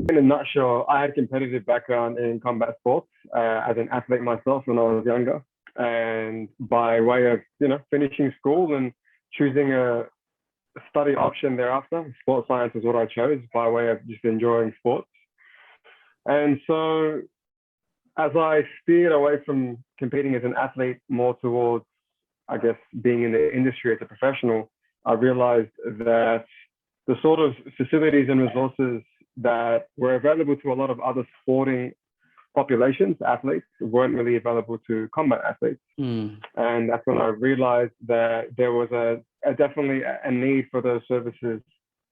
in a nutshell, I had competitive background in combat sports as an athlete myself when I was younger. And by way of, finishing school and choosing a study option thereafter, sports science is what I chose by way of just enjoying sports. And so as I steered away from competing as an athlete more towards, I guess, being in the industry as a professional, I realized that the sort of facilities and resources that were available to a lot of other sporting populations, athletes, weren't really available to combat athletes. And that's when I realized that there was definitely a need for those services.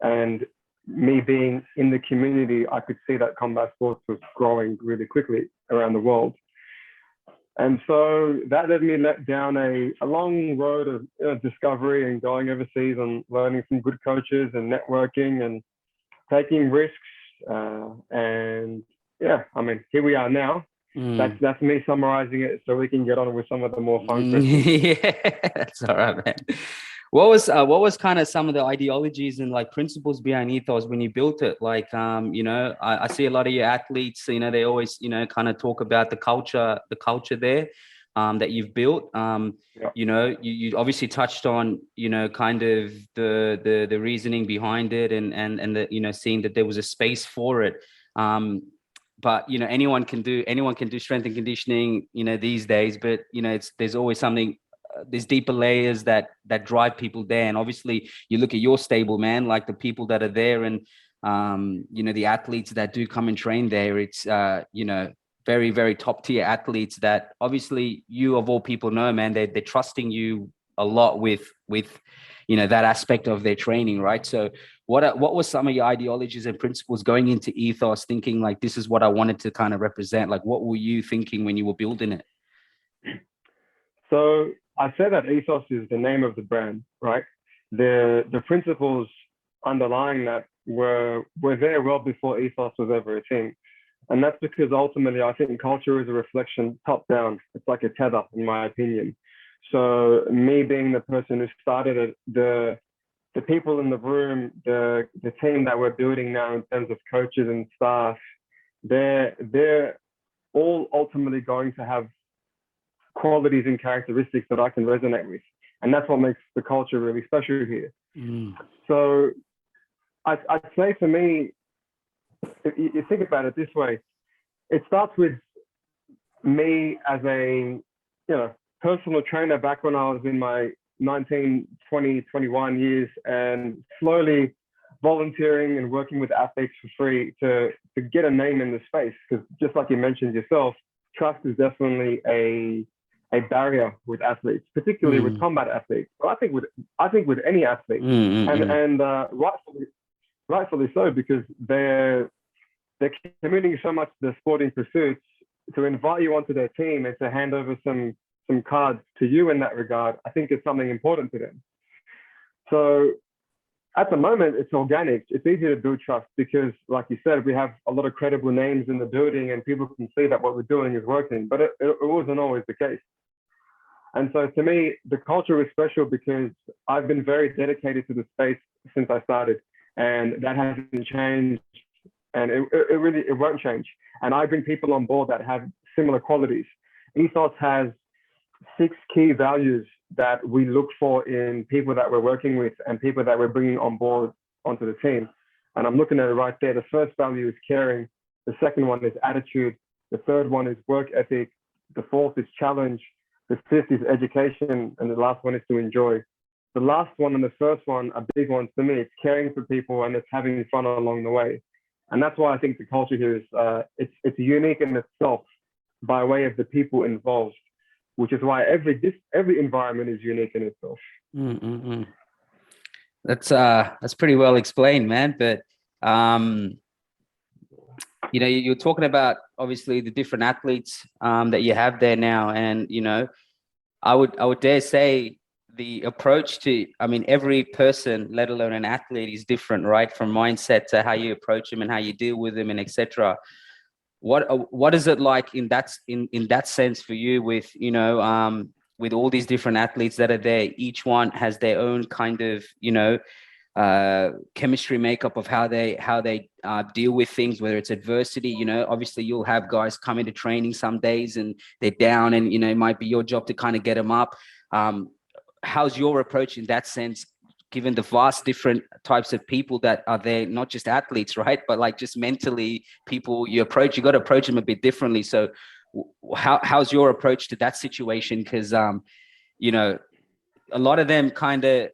And me being in the community, I could see that combat sports was growing really quickly around the world. And so that led me down a long road of discovery and going overseas and learning from good coaches and networking and taking risks. And yeah, I mean, here we are now. That's me summarizing it so we can get on with some of the more fun questions. Yeah, that's all right, man. What was kind of some of the ideologies and like principles behind Ethos when you built it? Like, I see a lot of your athletes, they always, kind of talk about the culture there that you've built. You obviously touched on, kind of the reasoning behind it and the, seeing that there was a space for it. But anyone can do strength and conditioning, these days. But there's always something. There's deeper layers that drive people there, and obviously you look at your stable, man. Like the people that are there, and the athletes that do come and train there. It's very, very top tier athletes that obviously you of all people know, man. They're trusting you a lot with that aspect of their training, right? So what was some of your ideologies and principles going into Ethos, thinking like this is what I wanted to kind of represent? Like what were you thinking when you were building it? So I say that Ethos is the name of the brand, right? The principles underlying that were there well before Ethos was ever a thing. And that's because ultimately I think culture is a reflection top down. It's like a tether, in my opinion. So me being the person who started it, the people in the room, the team that we're building now in terms of coaches and staff, they're all ultimately going to have qualities and characteristics that I can resonate with. And that's what makes the culture really special here. So I'd say for me, if you think about it this way, it starts with me as a personal trainer back when I was in my 19, 20, 21 years, and slowly volunteering and working with athletes for free to get a name in the space. Because just like you mentioned yourself, trust is definitely a barrier with athletes, particularly with combat athletes. But I think with any athlete, and rightfully so, because they're committing so much to their sporting pursuits. To invite you onto their team and to hand over some cards to you in that regard, I think it's something important to them. So at the moment, it's organic. It's easy to build trust because, like you said, we have a lot of credible names in the building and people can see that what we're doing is working, but it wasn't always the case. And so to me, the culture is special because I've been very dedicated to the space since I started, and that hasn't changed, and it won't change. And I bring people on board that have similar qualities. Ethos has 6 key values that we look for in people that we're working with and people that we're bringing on board onto the team. And I'm looking at it right there. The first value is caring. The second one is attitude. The third one is work ethic. The fourth is challenge. The fifth is education. And the last one is to enjoy. The last one and the first one are big ones for me. It's caring for people and it's having fun along the way. And that's why I think the culture here is it's unique in itself by way of the people involved, which is why every environment is unique in itself. That's pretty well explained, man. But you're talking about obviously the different athletes that you have there now, and I would dare say the approach to, every person, let alone an athlete, is different, right? From mindset to how you approach them and how you deal with them and etc. What is it like in that sense for you with with all these different athletes that are there? Each one has their own kind of chemistry makeup of how they deal with things, whether it's adversity. You know, obviously you'll have guys come into training some days and they're down, and you know, it might be your job to kind of get them up. How's your approach in that sense, given the vast different types of people that are there, not just athletes, right, but like just mentally people you got to approach them a bit differently. So how's your approach to that situation? Because you know, a lot of them kind of,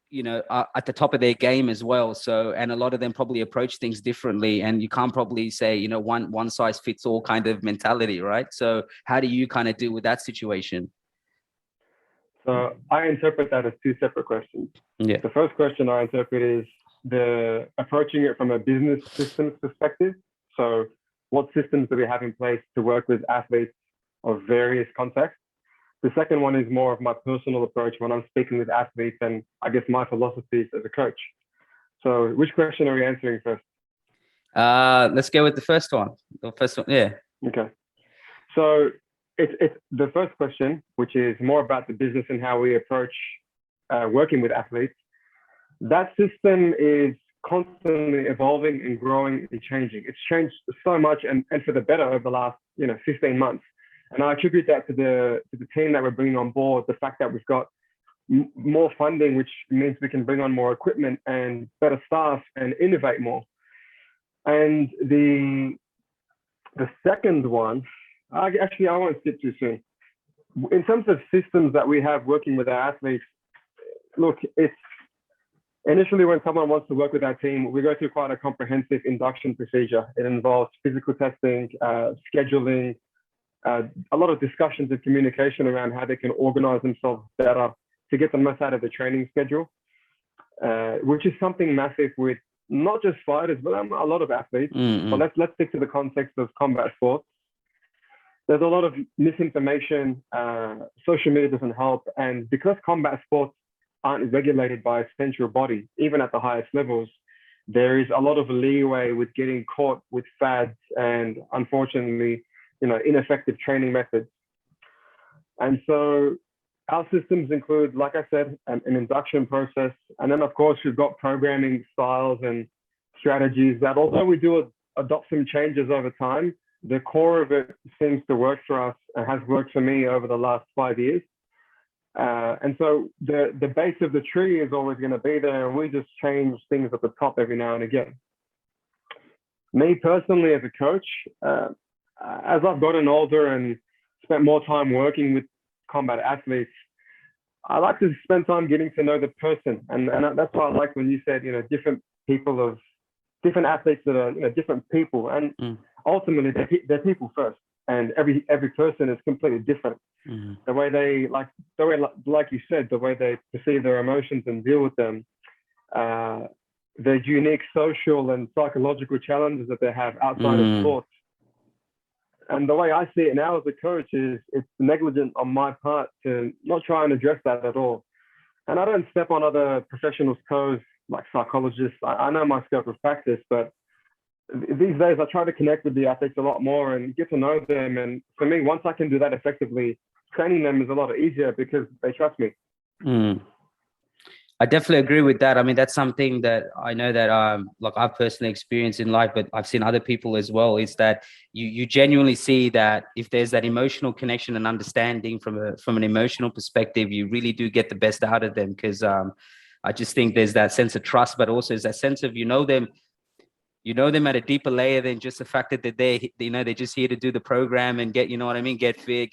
you know, are at the top of their game as well. So, and a lot of them probably approach things differently, and you can't probably say, you know, one size fits all kind of mentality, right? So how do you kind of deal with that situation? So I interpret that as two separate questions. Yeah. The first question I interpret is the approaching it from a business systems perspective. So what systems do we have in place to work with athletes of various contexts? The second one is more of my personal approach when I'm speaking with athletes, and I guess my philosophies as a coach. So which question are you answering first? Let's go with the first one. The first one, yeah. Okay. So it's the first question, which is more about the business and how we approach working with athletes. That system is constantly evolving and growing and changing. It's changed so much and for the better over the last 15 months. And I attribute that to the team that we're bringing on board, the fact that we've got more funding, which means we can bring on more equipment and better staff and innovate more. And the second one, I won't skip too soon. In terms of systems that we have working with our athletes, look, it's initially when someone wants to work with our team, we go through quite a comprehensive induction procedure. It involves physical testing, scheduling, a lot of discussions and communication around how they can organize themselves better to get the most out of the training schedule, which is something massive with not just fighters, but a lot of athletes. Mm-hmm. But let's stick to the context of combat sports. There's a lot of misinformation, social media doesn't help. And because combat sports aren't regulated by a central body, even at the highest levels, there is a lot of leeway with getting caught with fads and unfortunately, ineffective training methods. And so our systems include, like I said, an induction process. And then of course, we've got programming styles and strategies that although we do adopt some changes over time, the core of it seems to work for us and has worked for me over the last 5 years. And so the base of the tree is always going to be there, and we just change things at the top every now and again. Me personally, as a coach, as I've gotten older and spent more time working with combat athletes, I like to spend time getting to know the person. And that's why I like when you said, different athletes that are, different people. And ultimately, they're people first. And every person is completely different. Mm-hmm. The way like you said, the way they perceive their emotions and deal with them, the unique social and psychological challenges that they have outside of sports. And the way I see it now as a coach is it's negligent on my part to not try and address that at all. And I don't step on other professionals' toes like psychologists. I know my scope of practice, but these days I try to connect with the athletes a lot more and get to know them. And for me, once I can do that effectively, training them is a lot easier because they trust me. I definitely agree with that. I mean, that's something that I know that like I've personally experienced in life, but I've seen other people as well, is that you genuinely see that if there's that emotional connection and understanding from an emotional perspective, you really do get the best out of them. Because I just think there's that sense of trust, but also there's that sense of them at a deeper layer than just the fact that they're just here to do the program and get, get fit,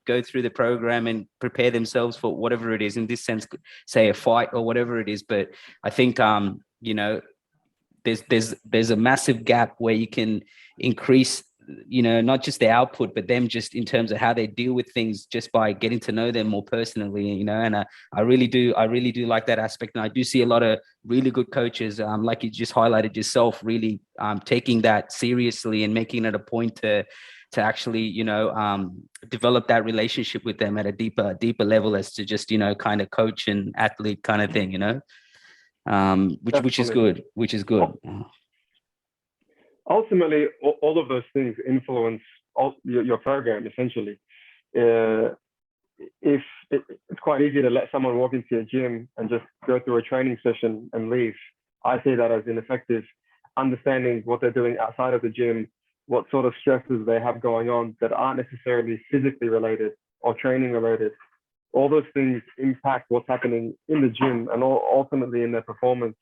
go through the program and prepare themselves for whatever it is, in this sense, say a fight or whatever it is. But I think, there's a massive gap where you can increase, not just the output, but them just in terms of how they deal with things just by getting to know them more personally, and I really do like that aspect. And I do see a lot of really good coaches, like you just highlighted yourself, really taking that seriously and making it a point to actually, develop that relationship with them at a deeper level, as to just, kind of coach and athlete kind of thing, which is good. Ultimately, all of those things influence your program, essentially. it's quite easy to let someone walk into a gym and just go through a training session and leave. I see that as ineffective. Understanding what they're doing outside of the gym, what sort of stresses they have going on that aren't necessarily physically related or training related. All those things impact what's happening in the gym and ultimately in their performance.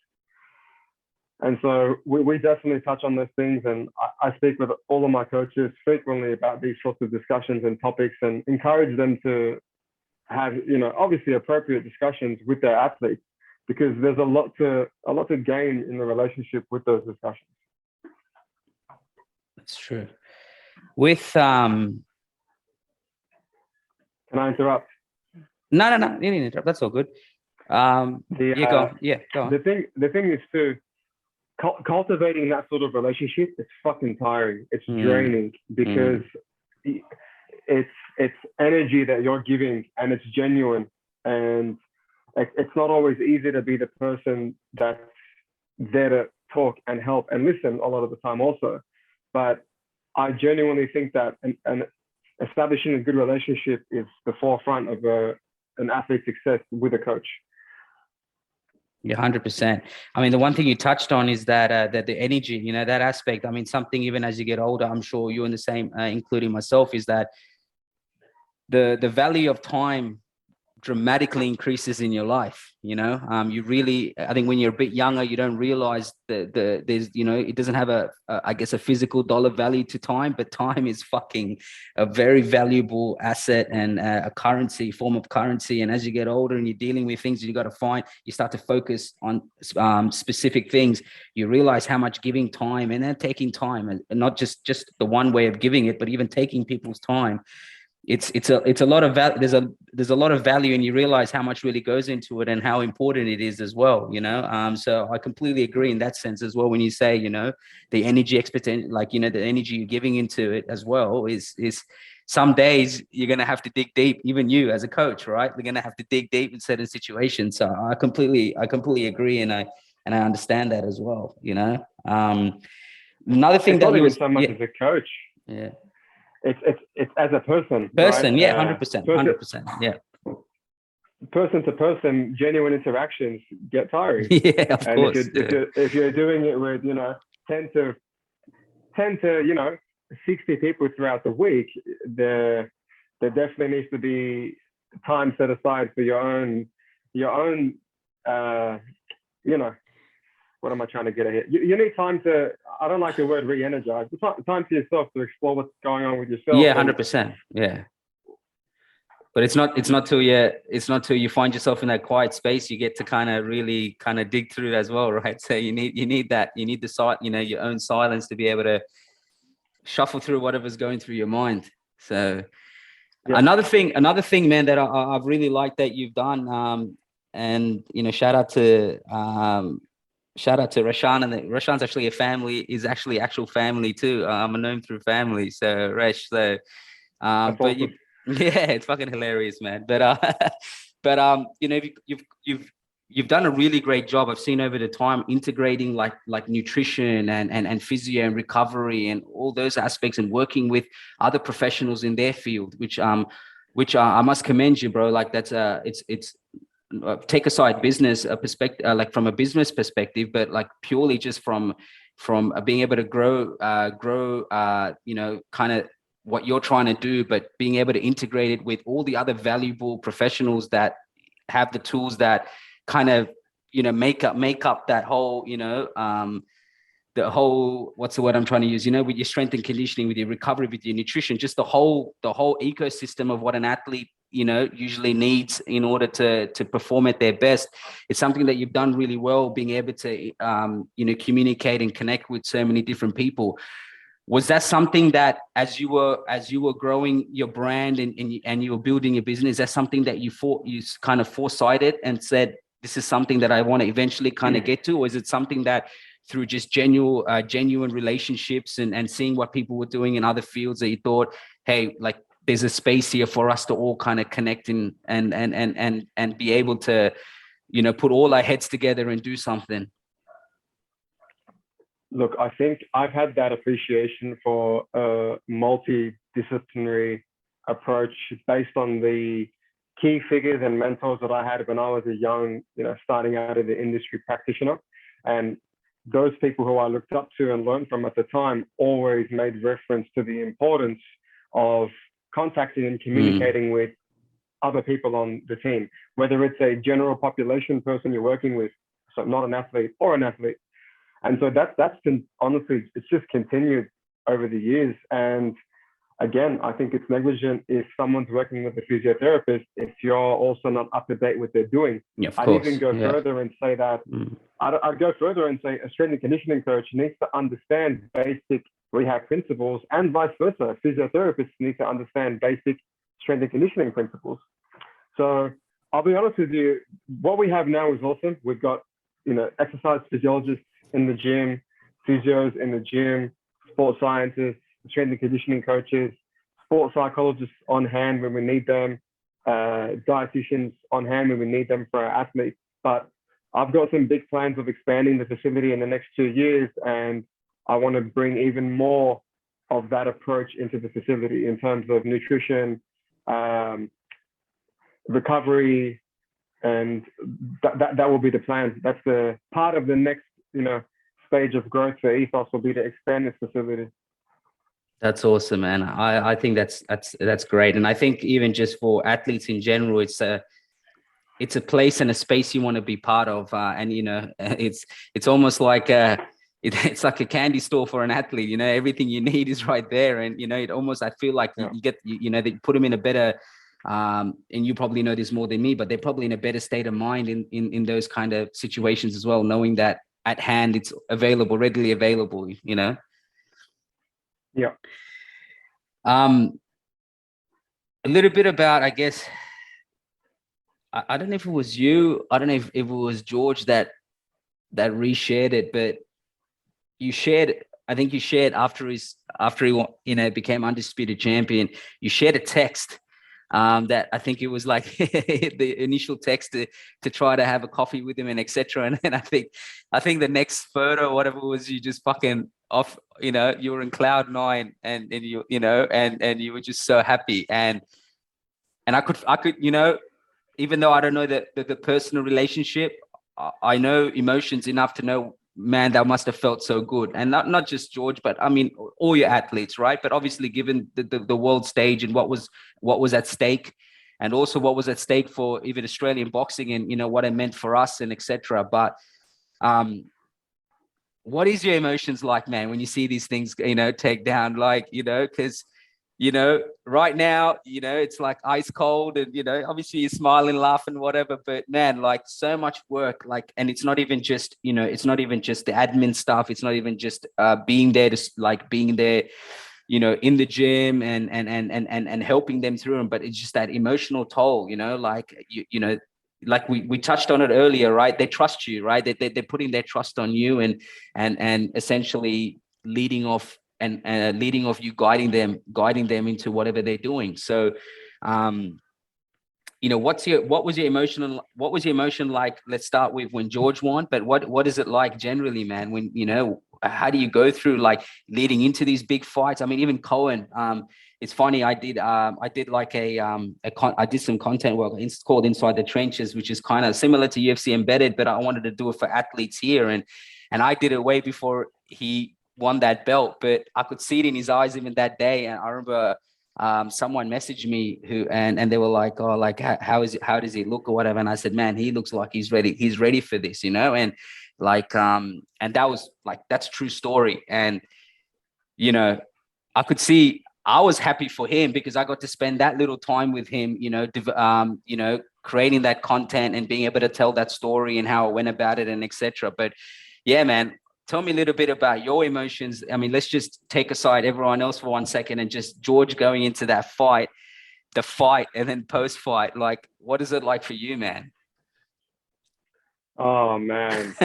And so we definitely touch on those things. And I speak with all of my coaches frequently about these sorts of discussions and topics and encourage them to have, obviously appropriate discussions with their athletes, because there's a lot to gain in the relationship with those discussions. That's true. With Can I interrupt? No, you didn't interrupt. That's all good. Go on. The thing is too, cultivating that sort of relationship, it's fucking tiring. It's draining because it's energy that you're giving and it's genuine, and it's not always easy to be the person that's there to talk and help and listen a lot of the time also. But I genuinely think that and establishing a good relationship is the forefront of an athlete's success with a coach. Yeah, 100%. I mean, the one thing you touched on is that the energy, that aspect. I mean, something even as you get older, I'm sure you're in the same, including myself, is that the value of time dramatically increases in your life. You really, I think when you're a bit younger, you don't realize that there's, it doesn't have I guess a physical dollar value to time, but time is fucking a very valuable asset and a form of currency. And as you get older and you're dealing with things you got to find, you start to focus on specific things. You realize how much giving time and then taking time, and not just the one way of giving it, but even taking people's time. It's a lot of value. There's a lot of value, and you realize how much really goes into it and how important it is as well. So I completely agree in that sense as well. When you say, the energy expectation, the energy you're giving into it as well is some days you're gonna have to dig deep. Even you as a coach, right? We're gonna have to dig deep in certain situations. So I completely agree, and I understand that as well. Another thing it's that not even so much as a coach. Yeah. It's as a person. Person, right? Yeah, 100%. Yeah. Person to person, genuine interactions get tiring. Yeah, of course. If you're doing it with 10 to 60 people throughout the week, there definitely needs to be time set aside for your own what am I trying to get at here? You need time to, I don't like the word re-energize, but time for yourself to explore what's going on with yourself. Yeah, 100%. Yeah. But it's not till you find yourself in that quiet space, you get to kind of really dig through as well, right? So you need the your own silence to be able to shuffle through whatever's going through your mind. So yeah. Another thing, man, that I've really liked that you've done, and shout out to Rashan, and Rashan's actually is actually actual family too. I'm known through family, so Rash. So, but yeah, it's fucking hilarious, man. But you've done a really great job. I've seen over the time integrating like nutrition and physio and recovery and all those aspects, and working with other professionals in their field, which I must commend you, bro. Like that's it's. Take aside business perspective, like from a business perspective, but like purely just from being able to grow, kind of what you're trying to do, but being able to integrate it with all the other valuable professionals that have the tools that kind of, make up that whole, the whole, what's the word I'm trying to use, with your strength and conditioning, with your recovery, with your nutrition, just the whole ecosystem of what an athlete, usually needs in order to perform at their best. It's something that you've done really well, being able to, communicate and connect with so many different people. Was that something that as you were growing your brand and you were building your business, that's something that you kind of foresighted and said, this is something that I want to eventually kind of get to? Or is it something that through just genuine relationships and seeing what people were doing in other fields that you thought, hey, like there's a space here for us to all kind of connect in and be able to, put all our heads together and do something? Look, I think I've had that appreciation for a multidisciplinary approach based on the key figures and mentors that I had when I was a young, starting out as an industry practitioner. And those people who I looked up to and learned from at the time always made reference to the importance of contacting and communicating with other people on the team, whether it's a general population person you're working with, so not an athlete or an athlete. And so that's been, honestly, it's just continued over the years. And again, I think it's negligent if someone's working with a physiotherapist if you're also not up to date with what they're doing. Yeah, of I'd course. even go further and say that I'd go further and say a strength and conditioning coach needs to understand basic rehab principles, and vice versa. Physiotherapists need to understand basic strength and conditioning principles. So I'll be honest with you, what we have now is awesome. We've got, exercise physiologists in the gym, physios in the gym, sports scientists, strength and conditioning coaches, sports psychologists on hand when we need them, dietitians on hand when we need them for our athletes. But I've got some big plans of expanding the facility in the next 2 years, and I want to bring even more of that approach into the facility in terms of nutrition, recovery, and that will be the plan. That's the part of the next, stage of growth for Ethos will be to expand this facility. That's awesome, man. I think that's great. And I think even just for athletes in general, it's a place and a space you want to be part of. And, it's almost like it's like a candy store for an athlete, everything you need is right there. And, it almost, I feel like you get, they put them in a better, and you probably know this more than me, but they're probably in a better state of mind in those kind of situations as well, knowing that at hand it's available, readily available, Yeah. A little bit about, I guess, I don't know if it was you, I don't know if it was George that reshared it, but I think you shared after he became undisputed champion, you shared a text that I think it was like the initial text to try to have a coffee with him and etc. And then I think the next photo or whatever was you just fucking off, you were in cloud nine and you and you were just so happy. And I could, even though I don't know the personal relationship, I know emotions enough to know, man, that must have felt so good. And not just George, but I mean, all your athletes, right? But obviously given the world stage and what was at stake, and also what was at stake for even Australian boxing and, what it meant for us and etc. But what is your emotions like, man, when you see these things, take down, like, because right now, it's like ice cold and, obviously you're smiling, laughing, whatever, but man, like so much work, like, and it's not even just, it's not even just the admin stuff. It's not even just being there in the gym and helping them through them, but it's just that emotional toll, like, like we touched on it earlier, right? They trust you, right? They're putting their trust on you and essentially leading off you, guiding them into whatever they're doing. So, what was your emotion like? Let's start with when George won, but what is it like generally, man? When, how do you go through like leading into these big fights? I mean, even Cohen, it's funny. I did like I did some content work. It's called Inside the Trenches, which is kind of similar to UFC Embedded, but I wanted to do it for athletes here. And I did it way before he won that belt, but I could see it in his eyes even that day. And I remember someone messaged me and they were like, oh, like, how does he look or whatever? And I said, man, he looks like he's ready for this, and like, and that was like, that's a true story. And, I could see, I was happy for him because I got to spend that little time with him, creating that content and being able to tell that story and how I went about it and etc. But yeah, man, tell me a little bit about your emotions. I mean, let's just take aside everyone else for 1 second and just George going into that fight, the fight, and then post-fight. Like, what is it like for you, man? Oh man.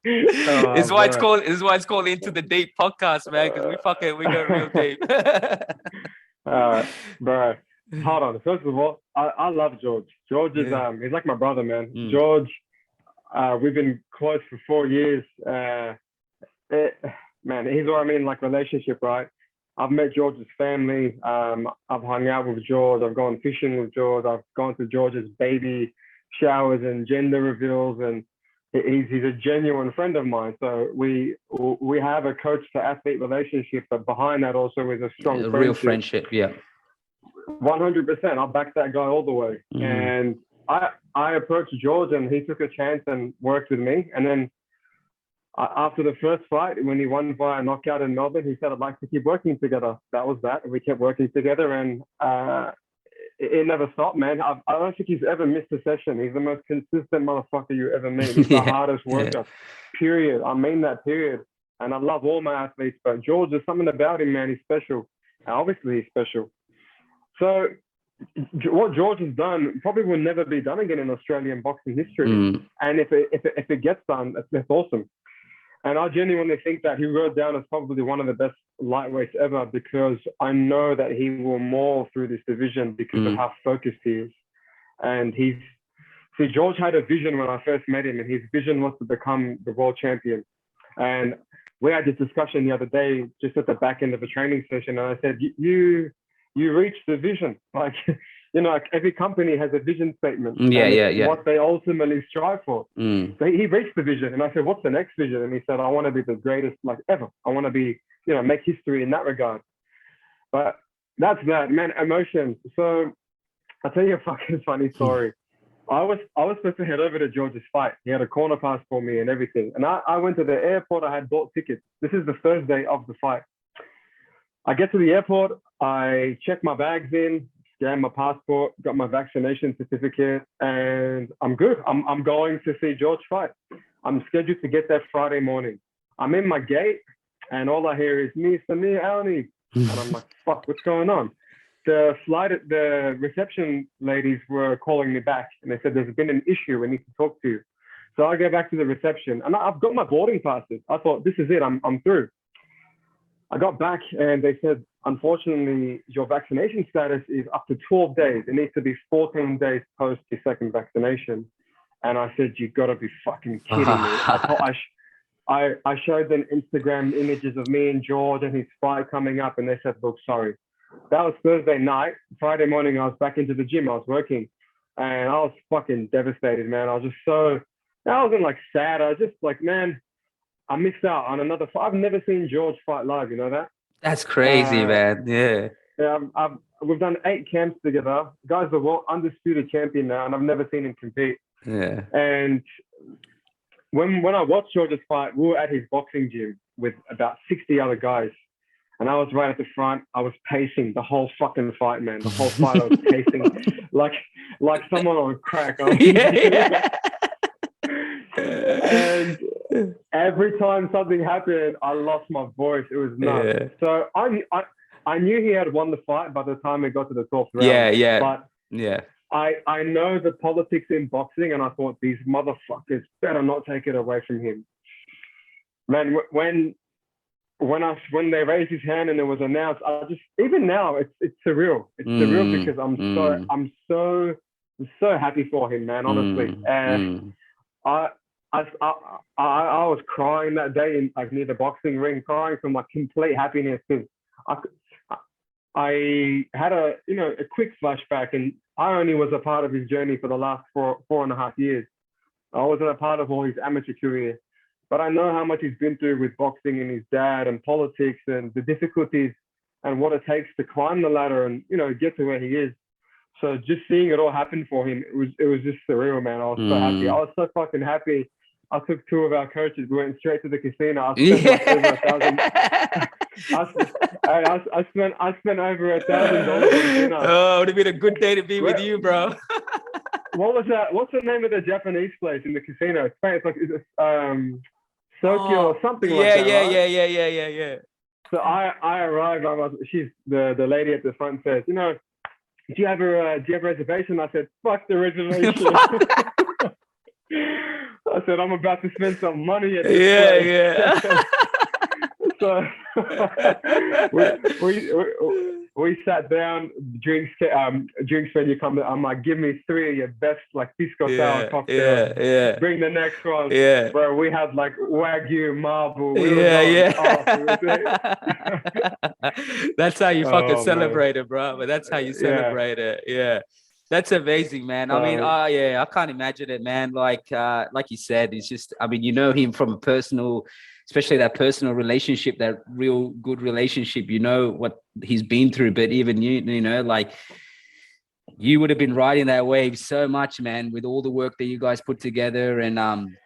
It's why it's called Into the Deep podcast, man, because we go real deep. Bro, hold on. First of all, I love George. George is he's like my brother, man. George, we've been close for 4 years. Man, he's what I mean, like relationship, right? I've met George's family. I've hung out with George. I've gone fishing with George. I've gone to George's baby showers and gender reveals, and he's a genuine friend of mine. So we have a coach to athlete relationship, but behind that also is a strong friendship. Real friendship, yeah. 100%. I'll back that guy all the way. And I approached George, and he took a chance and worked with me. And then after the first fight, when he won via knockout in Melbourne, he said, I'd like to keep working together. That was that. We kept working together, and it never stopped, man. I don't think he's ever missed a session. He's the most consistent motherfucker you ever meet. He's the hardest worker, period. I mean that, period. And I love all my athletes, but George, there's something about him, man. He's special. And obviously, he's special. So what George has done probably will never be done again in Australian boxing history. And if it gets done, that's awesome. And I genuinely think that he rode down as probably one of the best lightweights ever, because I know that he will maul through this division because of how focused he is. And George had a vision when I first met him, and his vision was to become the world champion. And we had this discussion the other day, just at the back end of a training session. And I said, you reached the vision. Like, like every company has a vision statement. What they ultimately strive for. So he reached the vision, and I said, what's the next vision? And he said, I want to be the greatest like ever. I want to be, make history in that regard. But that's that, man. Emotions. So I'll tell you a fucking funny story. I was supposed to head over to George's fight. He had a corner pass for me and everything. And I went to the airport. I had bought tickets. This is the Thursday of the fight. I get to the airport. I check my bags in, scan my passport, got my vaccination certificate, and I'm good. I'm going to see George fight. I'm scheduled to get there Friday morning. I'm in my gate, and all I hear is Meer Awny. And I'm like, fuck, what's going on? The reception ladies were calling me back, and they said, there's been an issue. We need to talk to you. So I go back to the reception, and I've got my boarding passes. I thought, this is it. I'm through. I got back, and they said, unfortunately, your vaccination status is up to 12 days. It needs to be 14 days post your second vaccination. And I said, you gotta be fucking kidding me. I showed them Instagram images of me and George and his fight coming up, and they said, look, sorry. That was Thursday night. Friday morning, I was back into the gym. I was working, and I was fucking devastated, man. I wasn't like sad. I was just like, man, I missed out on another fight. I've never seen George fight live, you know that? That's crazy, man. Yeah. Yeah, we've done 8 camps together. Guy's the world undisputed champion now, and I've never seen him compete. Yeah. And when I watched George's fight, we were at his boxing gym with about 60 other guys. And I was right at the front. I was pacing the whole fucking fight, man. The whole fight I was pacing like someone on crack. And every time something happened, I lost my voice. It was nuts. Yeah. So I knew he had won the fight by the time it got to the 12th round. But I know the politics in boxing, and I thought, these motherfuckers better not take it away from him. Man, when they raised his hand and it was announced, even now it's surreal. It's surreal because I'm so happy for him, man. Honestly, and I was crying that day in near the boxing ring, crying from complete happiness because I had a quick flashback, and I only was a part of his journey for the last 4.5 years. I wasn't a part of all his amateur career, but I know how much he's been through with boxing and his dad and politics and the difficulties and what it takes to climb the ladder and get to where he is. So just seeing it all happen for him, it was just surreal, man. I was so happy. I was so fucking happy. I took 2 of our coaches. We went straight to the casino. I spent over $1,000 on dinner. Oh, it would have been a good day to be with you, bro. What was that? What's the name of the Japanese place in the casino? It's Sokyo or something like that. Yeah. So I arrived. She's the lady at the front says, do you have a reservation? I said, fuck the reservation. I said, I'm about to spend some money at this place. So we sat down, drinks when you come. I'm like, give me 3 of your best like pisco sour cocktails. Bring the next one. Bro, we had like Wagyu marble. We were That's how you fucking celebrate man. it, bro. But that's how you celebrate it. Yeah. That's amazing, man. I mean, I can't imagine it, man. Like you said, it's just, I mean, you know him from a personal, especially that personal relationship, that real good relationship, you know what he's been through. But even you know, like you would have been riding that wave so much, man, with all the work that you guys put together. And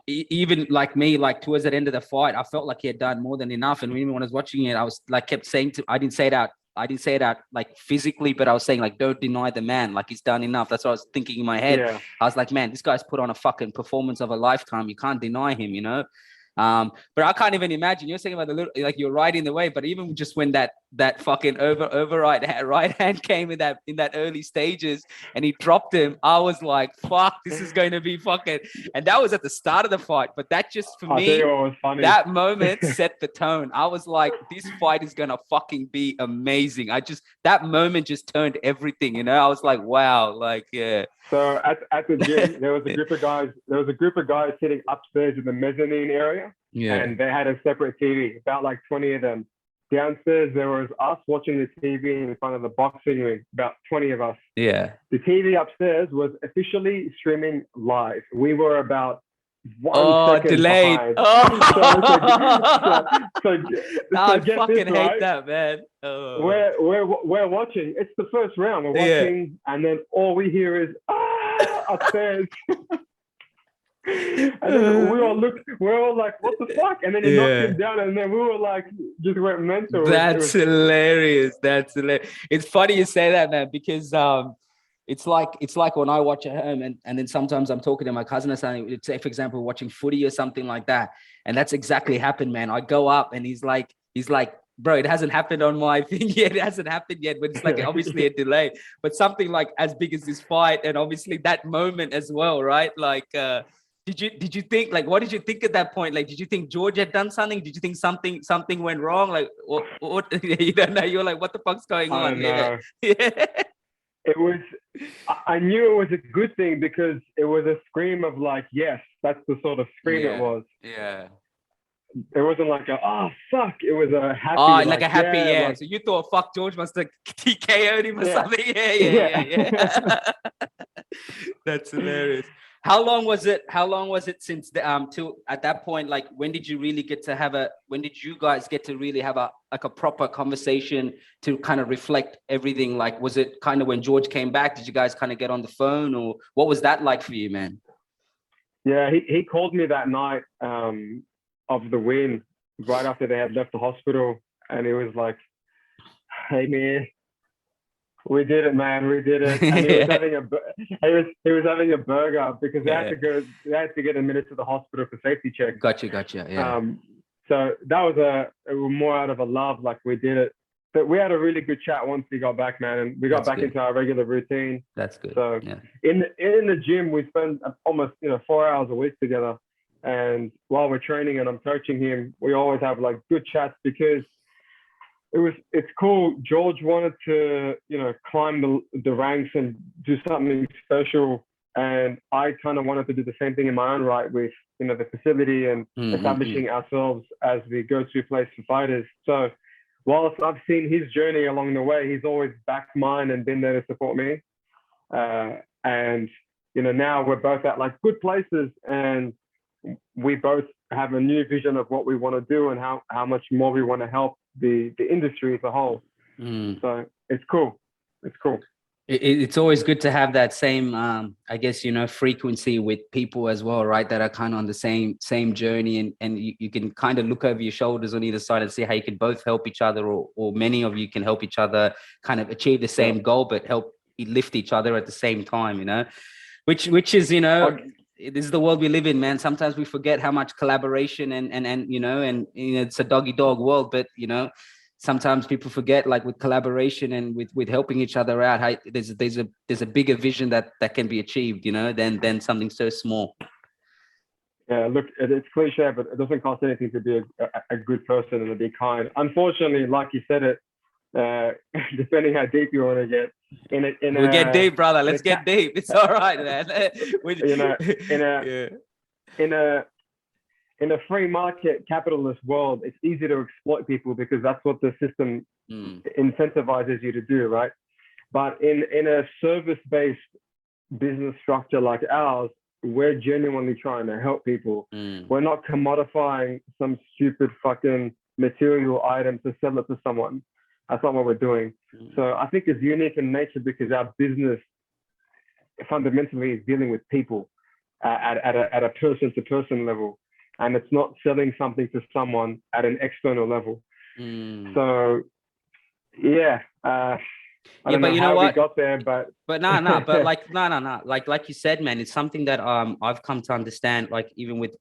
even like me, like towards the end of the fight, I felt like he had done more than enough. And even when I was watching it, I was like, kept saying I didn't say it out like physically, but I was saying like, don't deny the man, like he's done enough. That's what I was thinking in my head. I was like, man, this guy's put on a fucking performance of a lifetime. You can't deny him, you know? But I can't even imagine. You're saying about the little, like you're riding the wave, but even just when that fucking right hand came in that early stages and he dropped him, I was like, fuck, this is going to be fucking. And that was at the start of the fight, but that just for me, that moment set the tone. I was like, this fight is gonna fucking be amazing. That moment just turned everything, you know. I was like, wow, like yeah. So at the gym, there was a group of guys. There was a group of guys sitting upstairs in the mezzanine area, and they had a separate TV, about like 20 of them. Downstairs, there was us watching the TV in front of the boxing ring, about 20 of us. Yeah. The TV upstairs was officially streaming live. We were about 1 second delayed. behind. I fucking hate that, man. We're watching. It's the first round. We're watching, and then all we hear is upstairs. And then we're all like, what the fuck? And then he knocked him down, and then we were like, just went mental. That's hilarious. That's hilarious. It's funny you say that, man, because it's like when I watch at home and then sometimes I'm talking to my cousin or something, say for example, watching footy or something like that. And that's exactly happened, man. I go up and he's like, bro, it hasn't happened on my thing yet. It hasn't happened yet, but it's like obviously a delay. But something like as big as this fight, and obviously that moment as well, right? Like did you think, like, what did you think at that point? Like, did you think George had done something? Did you think something went wrong? Like, what you don't know. You're like, what the fuck's going on? Yeah. It was, I knew it was a good thing because it was a scream of like, yes, that's the sort of scream it was. Yeah. It wasn't like fuck. It was a happy. Like a happy, Like, so you thought, fuck, George must have TKO'd him or something. Yeah. That's hilarious. How long was it since till at that point? Like, when did you really get to when did you guys get to really have a proper conversation to kind of reflect everything? Like, was it kind of when George came back? Did you guys kind of get on the phone, or what was that like for you, man? Yeah, he called me that night of the win, right after they had left the hospital, and he was like, "Hey man, we did it, man. We did it." And he was having a burger because they had to get admitted to the hospital for safety check. Gotcha. Yeah. So that was more out of a love, like we did it. But we had a really good chat once we got back, man, and we got back into our regular routine. That's good. So in the gym, we spend almost 4 hours a week together. And while we're training and I'm coaching him, we always have like good chats because it's cool. George wanted to, climb the ranks and do something special. And I kind of wanted to do the same thing in my own right with, the facility and establishing ourselves as the go-to place for fighters. So whilst I've seen his journey along the way, he's always backed mine and been there to support me. And, now we're both at like good places, and we both have a new vision of what we want to do and how much more we want to help the industry as a whole. So it's cool. It's cool. It's always good to have that same, I guess, frequency with people as well, right? That are kind of on the same journey, and you can kind of look over your shoulders on either side and see how you can both help each other, or many of you can help each other kind of achieve the same goal, but help lift each other at the same time, which is, this is the world we live in, man. Sometimes we forget how much collaboration and it's a dog world, but sometimes people forget, like with collaboration and with helping each other out, how there's a bigger vision that can be achieved, than something so small. Yeah, look, it's cliche, but it doesn't cost anything to be a good person and to be kind. Unfortunately, like you said, depending how deep you want to get. We'll get deep, brother. Let's get deep. It's all right, man. You know, Yeah. in a free market capitalist world, it's easy to exploit people because that's what the system incentivizes you to do, right? But in a service-based business structure like ours, we're genuinely trying to help people. We're not commodifying some stupid fucking material item to sell it to someone. That's not what we're doing. So I think it's unique in nature because our business fundamentally is dealing with people at a person-to-person level. And it's not selling something to someone at an external level. So, yeah. I don't know you how know what? we got there, but but like you said, man, it's something that I've come to understand. Like even with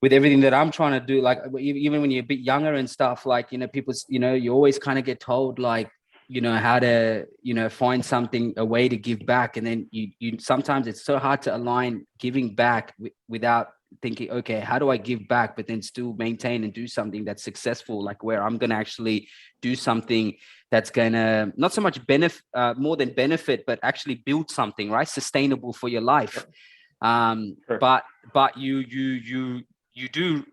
everything that I'm trying to do, like even when you're a bit younger and stuff, like people, you always kind of get told like how to find something, a way to give back, and then you sometimes it's so hard to align giving back without thinking, okay, how do I give back, but then still maintain and do something that's successful, like where I'm going to actually do something that's going to not so much benefit, more than benefit, but actually build something, right? Sustainable for your life. Sure. But you do,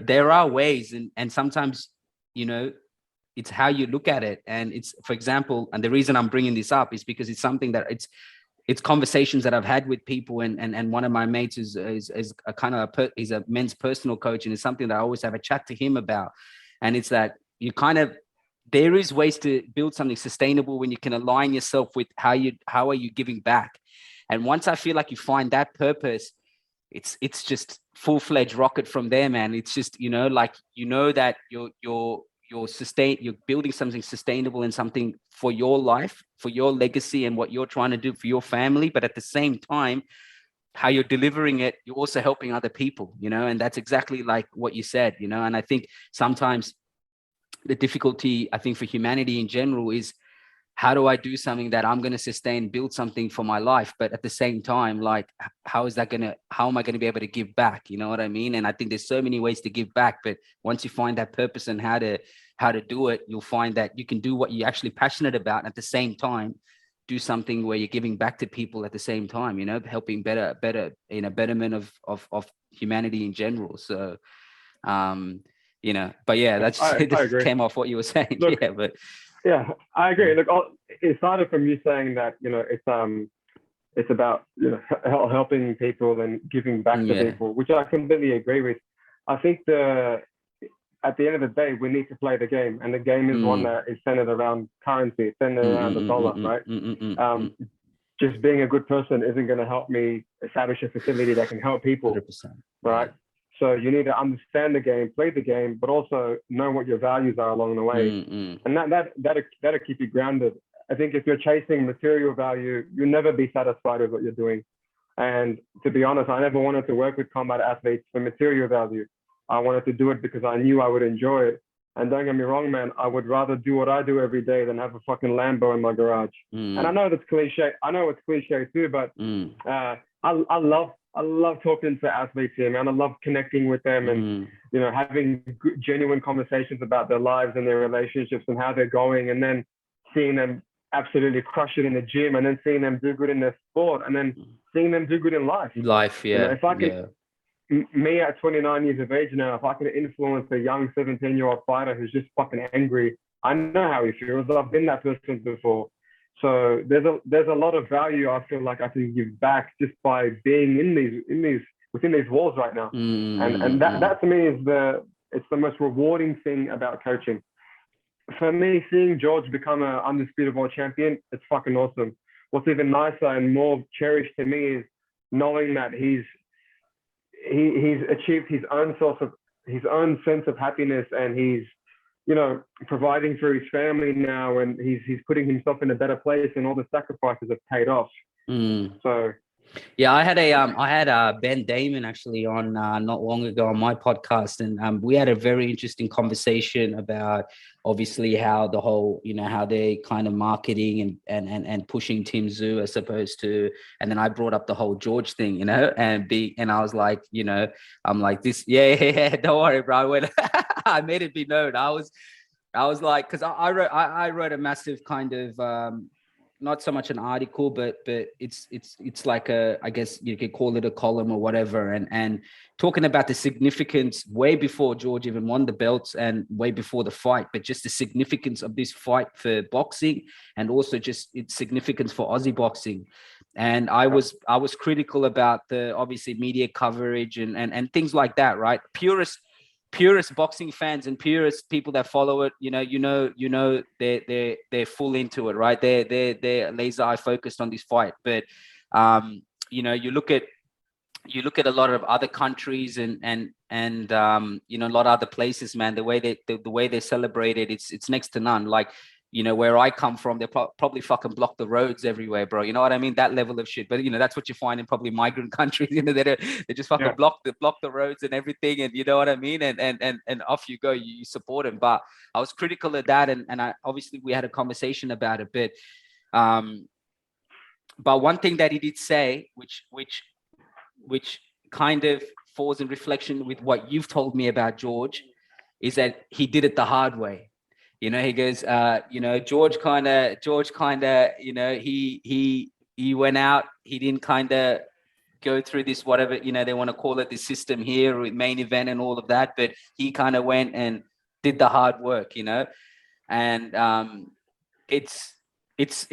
there are ways, and sometimes, it's how you look at it. And it's, for example, and the reason I'm bringing this up is because it's something that it's conversations that I've had with people, and one of my mates is a kind of he's a men's personal coach, and it's something that I always have a chat to him about. And it's that there is ways to build something sustainable when you can align yourself with how are you giving back. And once I feel like you find that purpose, it's just full-fledged rocket from there, man. It's just, that you're building something sustainable and something for your life, for your legacy, and what you're trying to do for your family. But at the same time, how you're delivering it, you're also helping other people, and that's exactly like what you said, and I think sometimes the difficulty, I think, for humanity in general is, how do I do something that I'm going to sustain, build something for my life, but at the same time, like, how am I going to be able to give back? You know what I mean? And I think there's so many ways to give back, but once you find that purpose and how to do it, you'll find that you can do what you're actually passionate about, and at the same time, do something where you're giving back to people at the same time, helping betterment of humanity in general. So, but yeah, that's I agree. came off what you were saying. Look, yeah, but yeah, I agree. Look, it started from you saying that it's about helping people and giving back to people, which I completely agree with. I think at the end of the day, we need to play the game, and the game is one that is centered around currency, centered around the dollar, right? Just being a good person isn't going to help me establish a facility that can help people, 100%, right? So you need to understand the game, play the game, but also know what your values are along the way, and that'll keep you grounded. I think if you're chasing material value, you'll never be satisfied with what you're doing. And to be honest, I never wanted to work with combat athletes for material value. I wanted to do it because I knew I would enjoy it. And don't get me wrong, man, I would rather do what I do every day than have a fucking Lambo in my garage. And I know that's cliche. I know it's cliche too, but I love talking to athletes here, man. I love connecting with them and, having good, genuine conversations about their lives and their relationships and how they're going, and then seeing them absolutely crush it in the gym, and then seeing them do good in their sport, and then seeing them do good in life. Yeah. If I could, me at 29 years of age now, if I could influence a young 17-year-old fighter who's just fucking angry, I know how he feels. I've been that person before. So there's a lot of value I feel like I can give back just by being within these walls right now. And that to me is it's the most rewarding thing about coaching. For me, seeing George become an undisputed world champion, it's fucking awesome. What's even nicer and more cherished to me is knowing that he's achieved his own sense of happiness, and he's providing for his family now, and he's putting himself in a better place, and all the sacrifices have paid off. So yeah, I had Ben Damon actually on not long ago on my podcast, and we had a very interesting conversation about obviously how the whole, how they kind of marketing and pushing Tim Tszyu as opposed to, and then I brought up the whole George thing, and I was like, I'm like this, yeah, don't worry, bro. When I made it be known, I was I was like, because I wrote a massive kind of not so much an article, but it's like I guess you could call it a column or whatever, and talking about the significance way before George even won the belts and way before the fight, but just the significance of this fight for boxing and also just its significance for Aussie boxing. And I was critical about the obviously media coverage and things like that, right? Purist boxing fans and purist people that follow it, they're full into it, right? They're laser eye focused on this fight. But you look at a lot of other countries and a lot of other places, man. The way they celebrate it, it's next to none. Like, where I come from, they probably fucking block the roads everywhere, bro. You know what I mean? That level of shit. But that's what you find in probably migrant countries. They just fucking block the roads and everything, and you know what I mean? And off you go, you support him. But I was critical of that, and I obviously we had a conversation about it. But one thing that he did say, which kind of falls in reflection with what you've told me about George, is that he did it the hard way. He goes, George kind of, he went out, he didn't kind of go through this, whatever, they want to call it, the system here with main event and all of that, but he kind of went and did the hard work, and it's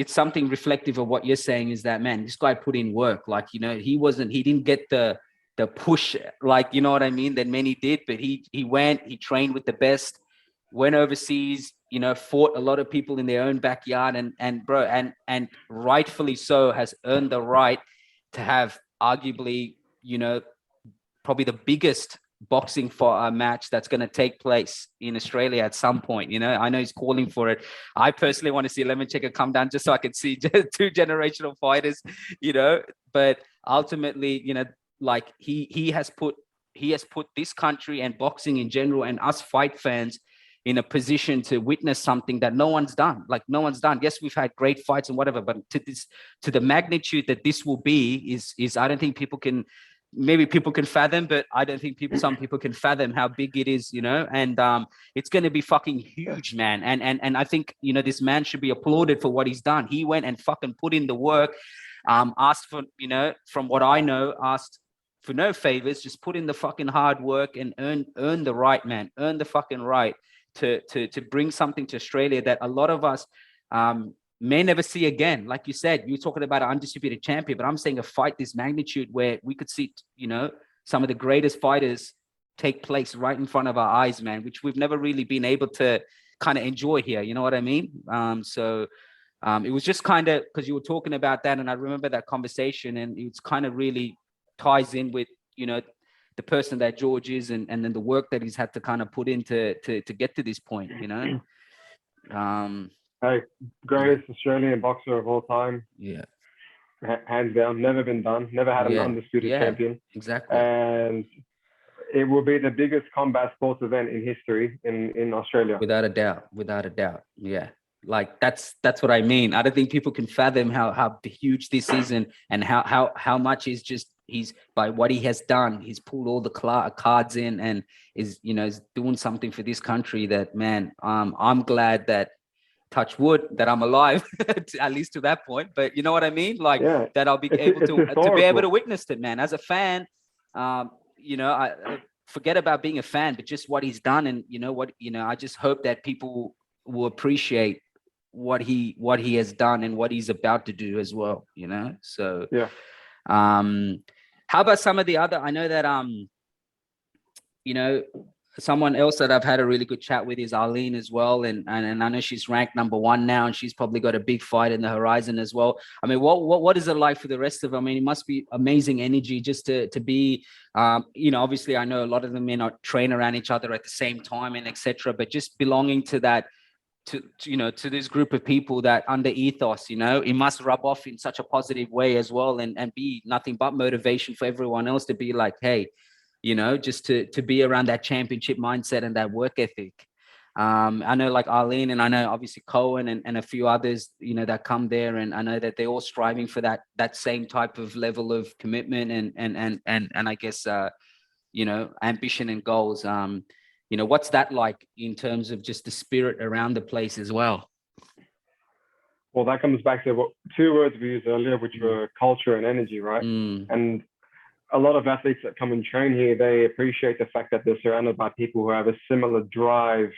something reflective of what you're saying, is that, man, this guy put in work. Like, he didn't get the push, like, you know what I mean, that many did, but he went, he trained with the best, went overseas, fought a lot of people in their own backyard, and rightfully so has earned the right to have arguably, probably the biggest boxing for a match that's going to take place in Australia at some point. I know he's calling for it. I personally want to see Lemon Checker come down just so I can see two generational fighters, but ultimately, like he has put this country and boxing in general and us fight fans in a position to witness something that no one's done. Like, no one's done. Yes, we've had great fights and whatever, but to the magnitude that this will be is I don't think people can. Maybe people can fathom, but I don't think some people can fathom how big it is, and it's going to be fucking huge, man. And I think, this man should be applauded for what he's done. He went and fucking put in the work, asked for, from what I know, asked for no favors, just put in the fucking hard work and earn the right, man, earn the fucking right to bring something to Australia that a lot of us may never see again. Like you said, you're talking about an undisputed champion, but I'm saying a fight this magnitude where we could see, some of the greatest fighters take place right in front of our eyes, man, which we've never really been able to kind of enjoy here. You know what I mean? So it was just kind of, because you were talking about that, and I remember that conversation, and it's kind of really ties in with, the person that George is, and then the work that he's had to kind of put in to get to this point, Hey, greatest Australian boxer of all time. Yeah. Hands down, never been done, never had an undisputed champion. Exactly. And it will be the biggest combat sports event in history in Australia. Without a doubt. Yeah. Like that's what I mean. I don't think people can fathom how huge this is, and how much he's by what he has done. He's pulled all the cards in and is doing something for this country that, man, I'm glad that, touch wood, that I'm alive at least to that point. But you know what I mean? Like, that I'll be able to be able to witness it, man. As a fan, I forget about being a fan, but just what he's done, and I just hope that people will appreciate what he has done and what he's about to do as well. So how about some of the other? I know that someone else that I've had a really good chat with is Arlene as well. And I know she's ranked #1 now, and she's probably got a big fight in the horizon as well. I mean, what is it like for the rest of them? I mean, it must be amazing energy just to be, obviously I know a lot of them may not train around each other at the same time and etc. But just belonging to that, to this group of people that under Ethos, it must rub off in such a positive way as well, and be nothing but motivation for everyone else to be like, hey, just to be around that championship mindset and that work ethic. I know like Arlene, and I know obviously Cohen and a few others, that come there, and I know that they're all striving for that same type of level of commitment and I guess, ambition and goals. you know, what's that like in terms of just the spirit around the place as well? Well, that comes back to what two words we used earlier, which were culture and energy, right? And a lot of athletes that come and train here, they appreciate the fact that they're surrounded by people who have a similar drive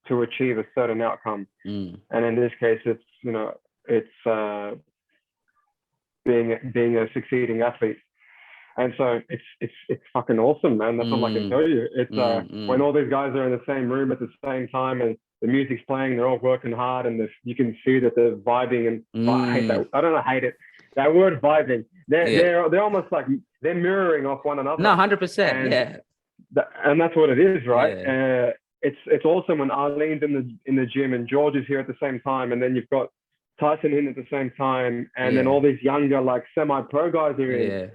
to achieve a certain outcome. And in this case, it's, you know, it's being a succeeding athlete. And so it's fucking awesome, man. That's all I can tell you. It's when all these guys are in the same room at the same time and the music's playing, they're all working hard, and you can see that they're vibing. And I hate that. I don't hate it. That word vibing. They're almost like they're mirroring off one another. No, 100%. Yeah. And that's what it is, right? Yeah. It's awesome when Arlene's in the gym and George is here at the same time, and then you've got Tyson in at the same time, and then all these younger like semi-pro guys are in. Yeah.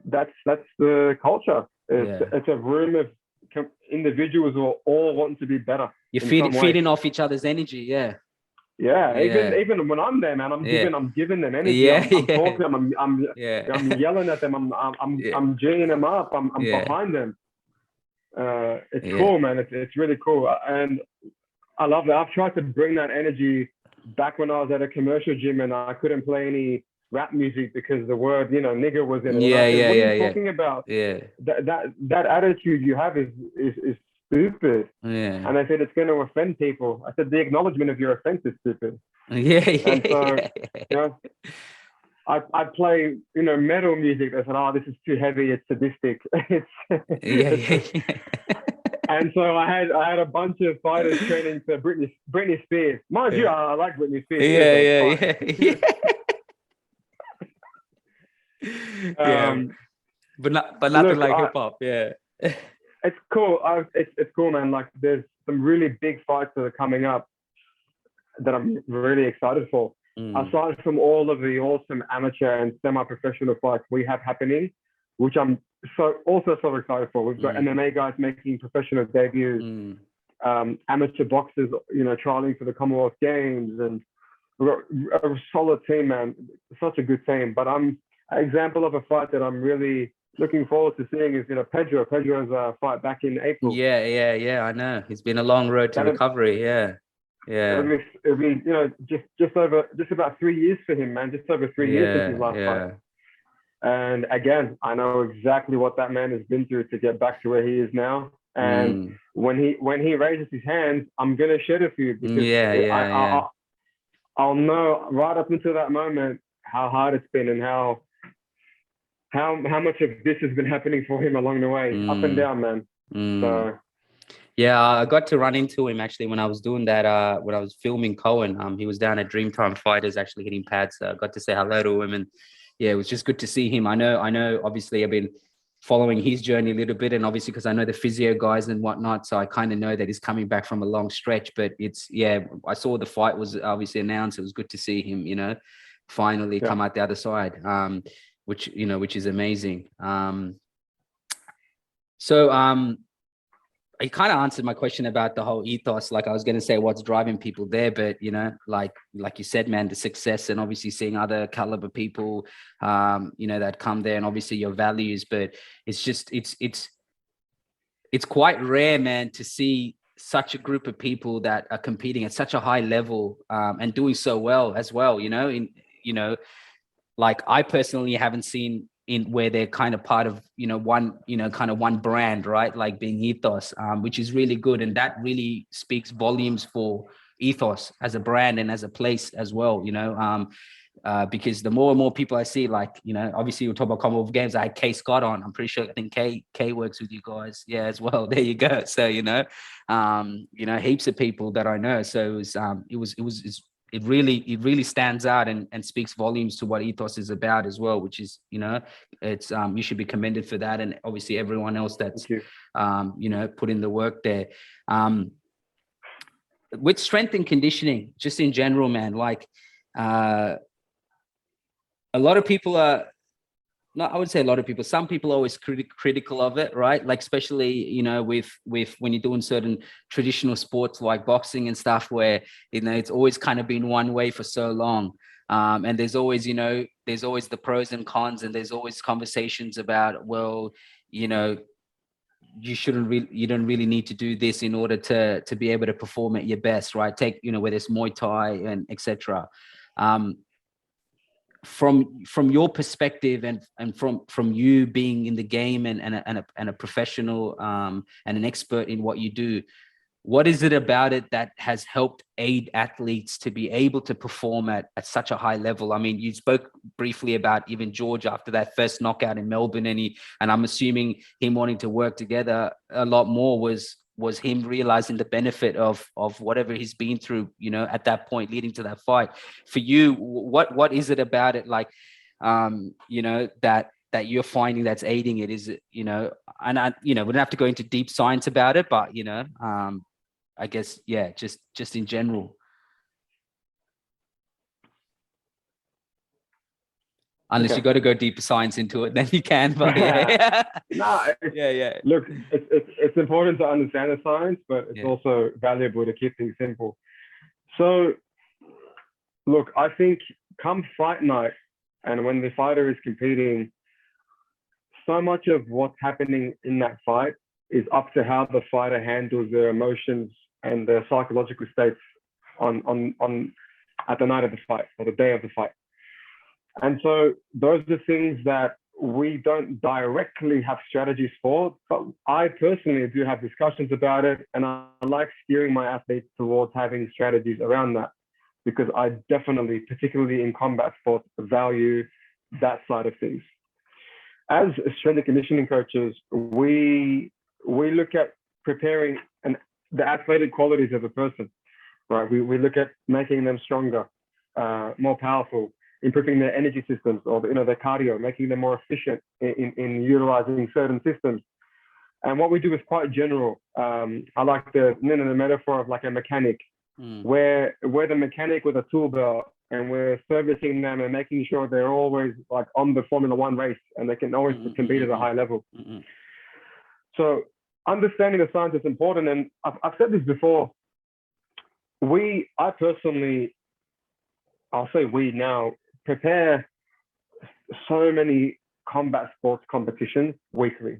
That's the culture. It's a room of individuals who are all wanting to be better. You're feeding off each other's energy. Yeah. Even when I'm there, man, I'm giving them energy. I'm talking to them. I'm yelling at them. I'm geeing them up. I'm behind them. It's cool, man. It's really cool, and I love that. I've tried to bring that energy back when I was at a commercial gym and I couldn't play any rap music because the word, you know, nigger was in it. What are you talking about? That attitude you have is stupid. And I said it's going to offend people. I said the acknowledgement of your offense is stupid. And so, you know, I play, you know, metal music. I said, oh, this is too heavy. It's sadistic. And so I had a bunch of fighters training for Britney Spears. Mind you, I like Britney Spears. But nothing like hip hop. It's cool. It's cool, man. Like there's some really big fights that are coming up that I'm really excited for. Aside from all of the awesome amateur and semi-professional fights we have happening, which I'm so excited for. We've got MMA guys making professional debuts, amateur boxers, you know, trialing for the Commonwealth Games, and we've got a solid team, man. Such a good team. But an example of a fight that I'm really looking forward to seeing is, you know, Pedro. Pedro's fight back in April. Yeah. I know. It's been a long road to recovery. It'll be, you know, just about 3 years for him, man. Just over 3 years since his last fight. And again, I know exactly what that man has been through to get back to where he is now. And when he raises his hands, I'm gonna shed a few because I'll know right up until that moment how hard it's been and how much of this has been happening for him along the way, up and down, man. So. Yeah, I got to run into him actually when I was doing that. When I was filming Cohen, he was down at Dreamtime Fighters, actually hitting pads. So I got to say hello to him, and yeah, it was just good to see him. I know. Obviously, I've been following his journey a little bit, and obviously because I know the physio guys and whatnot, so I kind of know that he's coming back from a long stretch. But I saw the fight was obviously announced. It was good to see him, you know, finally come out the other side, which is amazing. You kind of answered my question about the whole ethos. Like I was going to say what's driving people there, but you know, like you said, man, the success and obviously seeing other caliber people, you know, that come there, and obviously your values. But it's just it's quite rare, man, to see such a group of people that are competing at such a high level and doing so well as well. You know, like I personally haven't seen in where they're kind of part of, you know, one brand, right? Like being Ethos, which is really good. And that really speaks volumes for Ethos as a brand and as a place as well, you know, because the more and more people I see, like, you know, obviously we'll talk about Commonwealth Games. I had Kay Scott on. I'm pretty sure, I think Kay works with you guys. Yeah, as well. There you go. So, you know, heaps of people that I know. So it really stands out and speaks volumes to what Ethos is about as well, which is, you know, it's you should be commended for that, and obviously everyone else that's you know, put in the work there. With strength and conditioning, just in general, man, like a lot of people are not, I would say a lot of people, some people are always critical of it, right? Like, especially, you know, with when you're doing certain traditional sports like boxing and stuff, where, you know, it's always kind of been one way for so long. And there's always, you know, there's always the pros and cons, and there's always conversations about, well, you know, you don't really need to do this in order to be able to perform at your best, right? Take, whether it's Muay Thai and etc. From your perspective and from you being in the game and a professional and an expert in what you do, what is it about it that has helped aid athletes to be able to perform at such a high level? I mean, you spoke briefly about even George after that first knockout in Melbourne, and I'm assuming him wanting to work together a lot more was him realizing the benefit of whatever he's been through, at that point leading to that fight. For you, what is it about it, like, that you're finding that's aiding it? Is it, and I, we don't have to go into deep science about it, but, I guess, yeah, just in general. Unless you got to go deeper science into it, then you can. But yeah. Yeah. Look, it's important to understand the science, but it's also valuable to keep things simple. So, look, I think come fight night, and when the fighter is competing, so much of what's happening in that fight is up to how the fighter handles their emotions and their psychological states on at the night of the fight or the day of the fight. And so those are things that we don't directly have strategies for, but I personally do have discussions about it, and I like steering my athletes towards having strategies around that, because I definitely, particularly in combat sports, value that side of things. As strength and conditioning coaches, we look at preparing the athletic qualities of a person, right? We look at making them stronger, more powerful, improving their energy systems, or their cardio, making them more efficient in utilizing certain systems. And what we do is quite general. I like the metaphor of like a mechanic, where the mechanic with a tool belt, and we're servicing them and making sure they're always like on the Formula One race, and they can always compete at a high level. So understanding the science is important. And I've said this before. I personally, I'll say we now, prepare so many combat sports competitions weekly.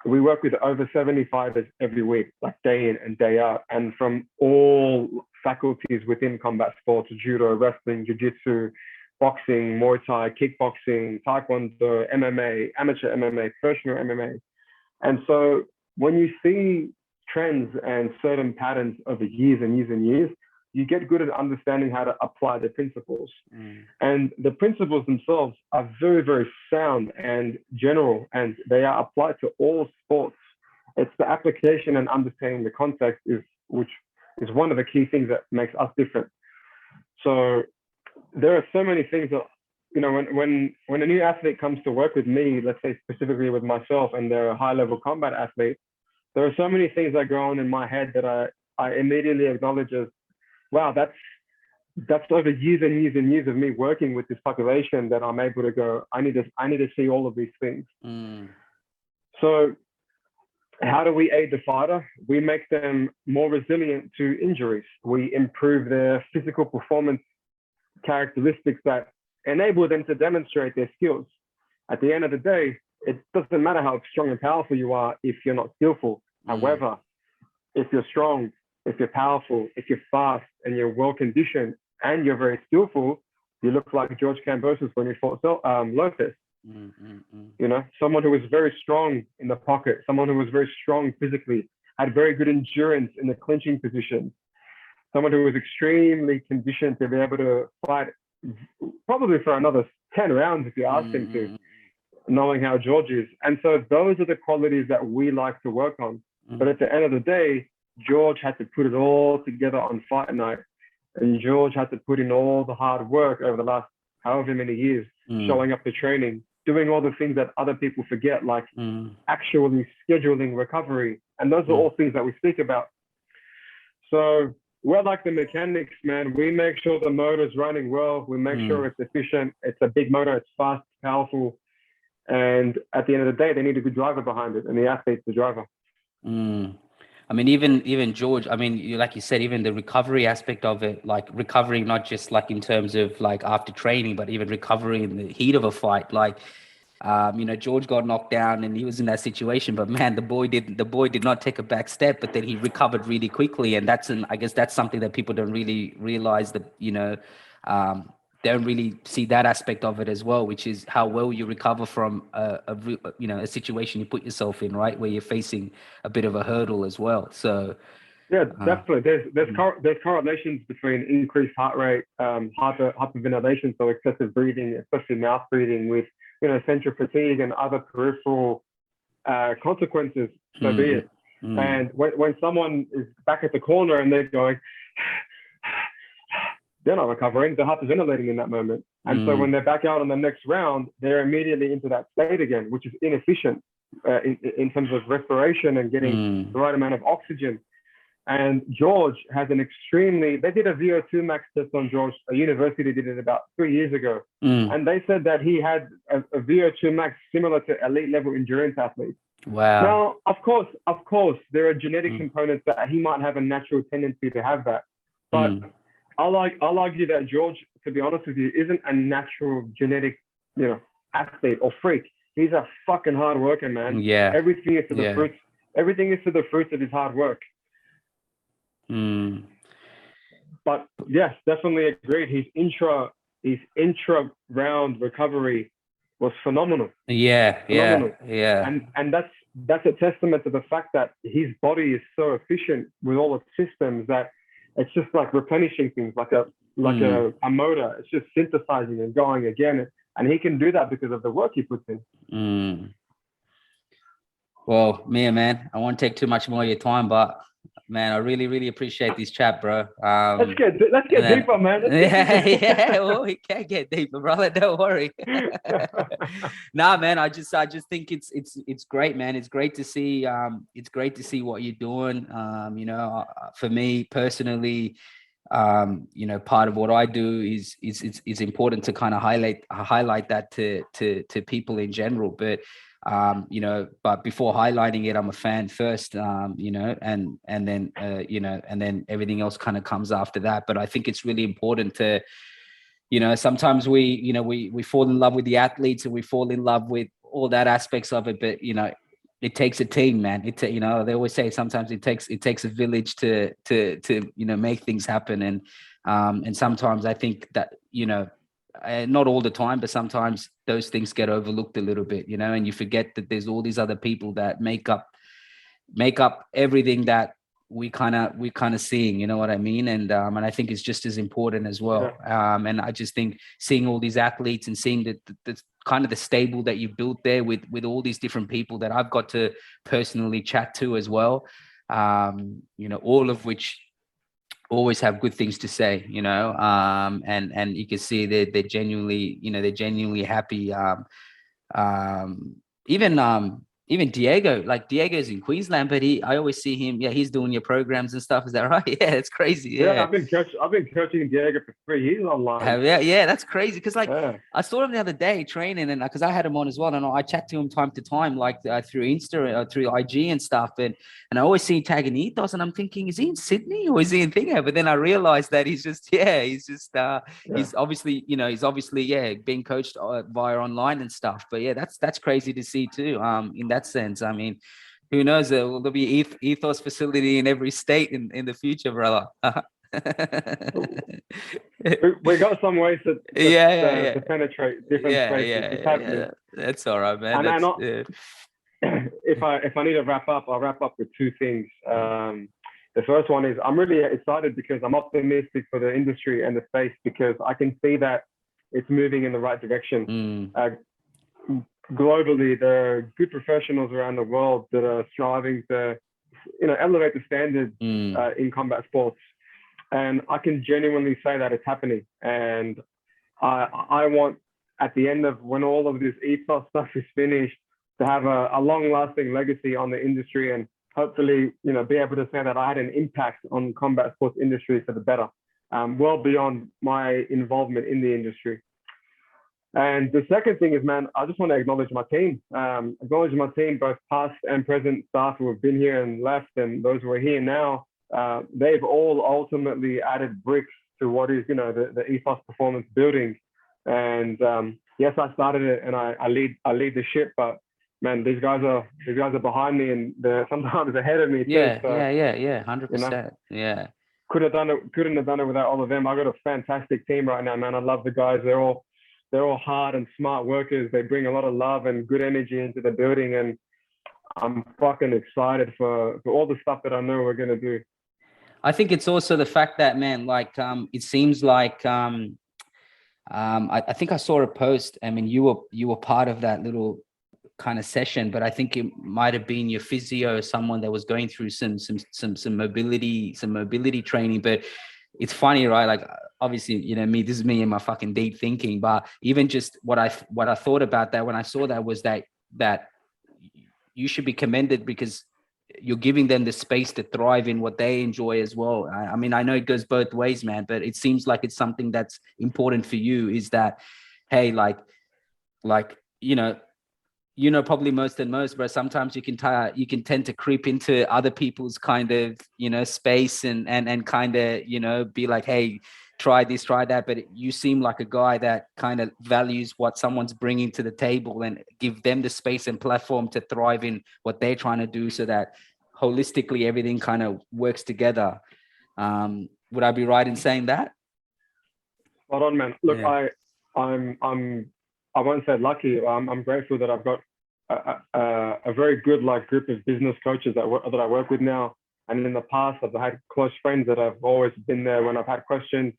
We work with over 70 fighters every week, like day in and day out, and from all faculties within combat sports: judo, wrestling, jiu-jitsu, boxing, Muay Thai, kickboxing, taekwondo, MMA, amateur MMA, professional MMA. And so when you see trends and certain patterns over years and years and years, you get good at understanding how to apply the principles. And the principles themselves are very, very sound and general, and they are applied to all sports. It's the application and understanding the context which is one of the key things that makes us different. So there are so many things that, when a new athlete comes to work with me, let's say specifically with myself, and they're a high-level combat athlete, there are so many things that go on in my head that I immediately acknowledge as, wow, that's over years and years and years of me working with this population, that I'm able to go, I need to see all of these things. So how do we aid the fighter? We make them more resilient to injuries. We improve their physical performance characteristics that enable them to demonstrate their skills. At the end of the day, it doesn't matter how strong and powerful you are if you're not skillful. However, if you're strong, if you're powerful, if you're fast, and you're well-conditioned, and you're very skillful, you look like George Kambosos when he fought Lopez. Someone who was very strong in the pocket, someone who was very strong physically, had very good endurance in the clinching position, someone who was extremely conditioned to be able to fight probably for another 10 rounds if you asked him to, knowing how George is. And so those are the qualities that we like to work on. But at the end of the day, George had to put it all together on fight night, and George had to put in all the hard work over the last however many years, showing up to training, doing all the things that other people forget, like actually scheduling recovery. And those are all things that we speak about. So we're like the mechanics, man. We make sure the motor's running well. We make sure it's efficient. It's a big motor. It's fast, powerful. And at the end of the day, they need a good driver behind it, and the athlete's the driver. I mean, even George, I mean, like you said, even the recovery aspect of it, like recovering, not just like in terms of like after training, but even recovering in the heat of a fight. Like, George got knocked down and he was in that situation, but man, the boy did not take a back step, but then he recovered really quickly. And I guess that's something that people don't really realize, that, don't really see that aspect of it as well, which is how well you recover from a situation you put yourself in, right, where you're facing a bit of a hurdle as well. So yeah, definitely. There's correlations between increased heart rate, hyperventilation, so excessive breathing, especially mouth breathing, with central fatigue and other peripheral consequences. So be it. And when someone is back at the corner and they're going, they're not recovering. They're hyperventilating in that moment. And so when they're back out on the next round, they're immediately into that state again, which is inefficient in terms of respiration and getting the right amount of oxygen. And George has they did a VO2 max test on George. A university did it about 3 years ago. And they said that he had a VO2 max similar to elite level endurance athletes. Wow. Now, of course, there are genetic components that he might have a natural tendency to have that. But I'll argue that George, to be honest with you, isn't a natural genetic, athlete or freak. He's a fucking hard worker, man. Yeah. Everything is to the fruits. Everything is to the fruits of his hard work. But yes, definitely agreed. His intra round recovery was phenomenal. Phenomenal. And that's a testament to the fact that his body is so efficient with all its systems that it's just like replenishing things, like a motor. It's just synthesizing and going again, and he can do that because of the work he puts in. Well, Meer, man, I won't take too much more of your time, but man, I really, really appreciate this chat, bro. Let's get deeper, man. Well, we can get deeper, brother. Don't worry. Nah, man, I just think it's great, man. It's great to see. It's great to see what you're doing. For me personally, part of what I do is important to kind of highlight that to people in general, but. But before highlighting it, I'm a fan first, and then everything else kind of comes after that. But I think it's really important to, sometimes we fall in love with the athletes and we fall in love with all that aspects of it. But, it takes a team, man. They always say sometimes it takes a village to make things happen. And sometimes I think that, not all the time, but sometimes those things get overlooked a little bit, and you forget that there's all these other people that make up everything that we kind of seeing, you know what I mean? And I think it's just as important as well. Yeah. And I just think seeing all these athletes and seeing the kind of the stable that you built there with all these different people that I've got to personally chat to as well, all of which always have good things to say, and you can see they're genuinely happy. Even Diego, like Diego's in Queensland, but I always see him. Yeah, he's doing your programs and stuff. Is that right? Yeah, it's crazy. Yeah, I've been coaching Diego for 3 years online. Yeah, that's crazy. Because I saw him the other day training, and because I had him on as well, and I chat to him time to time, like through Insta, through IG and stuff, and I always see him tagging Ethos, and I'm thinking, is he in Sydney or is he in Thingo? But then I realized that he's obviously being coached via online and stuff. But yeah, that's crazy to see too. In that sense, I mean, who knows? There'll be Ethos facility in every state in the future, brother. We got some ways to penetrate different spaces. Yeah. That's all right, man. If I need to wrap up, I'll wrap up with two things. The first one is I'm really excited because I'm optimistic for the industry and the space, because I can see that it's moving in the right direction. Globally, there are good professionals around the world that are striving to, elevate the standard in combat sports. And I can genuinely say that it's happening. And I want, at the end of when all of this ethos stuff is finished, to have a long-lasting legacy on the industry, and hopefully, be able to say that I had an impact on combat sports industry for the better, well beyond my involvement in the industry. And the second thing is, man, I just want to acknowledge my team. Acknowledge my team, both past and present staff who have been here and left, and those who are here now. They've all ultimately added bricks to what is, the Ethos Performance building. And yes, I started it and I lead the ship, but man, these guys are behind me and they're sometimes ahead of me too. Yeah, So, yeah, you know, 100%. Yeah. couldn't have done it without all of them. I got a fantastic team right now, man. I love the guys. They're all hard and smart workers. They bring a lot of love and good energy into the building, and I'm fucking excited for all the stuff that I know we're gonna do. I think it's also the fact that, man, like, it seems like, I think I saw a post. I mean, you were part of that little kind of session, but I think it might have been your physio or someone that was going through some mobility training. But it's funny, right? Like, obviously, you know, this is me and my fucking deep thinking, but even just what I thought about that when I saw that was that you should be commended because you're giving them the space to thrive in what they enjoy as well. I mean, I know it goes both ways, man, but it seems like it's something that's important for you, is that, hey, like, probably most than most, but sometimes you can tend to creep into other people's kind of, space and kind of, be like, hey, try this, try that. But you seem like a guy that kind of values what someone's bringing to the table and give them the space and platform to thrive in what they're trying to do, so that holistically everything kind of works together. Would I be right in saying that? Spot on, man. Look, Yeah. I won't say lucky. I'm grateful that I've got a very good group of business coaches that I work with now. And in the past, I've had close friends that have always been there when I've had questions,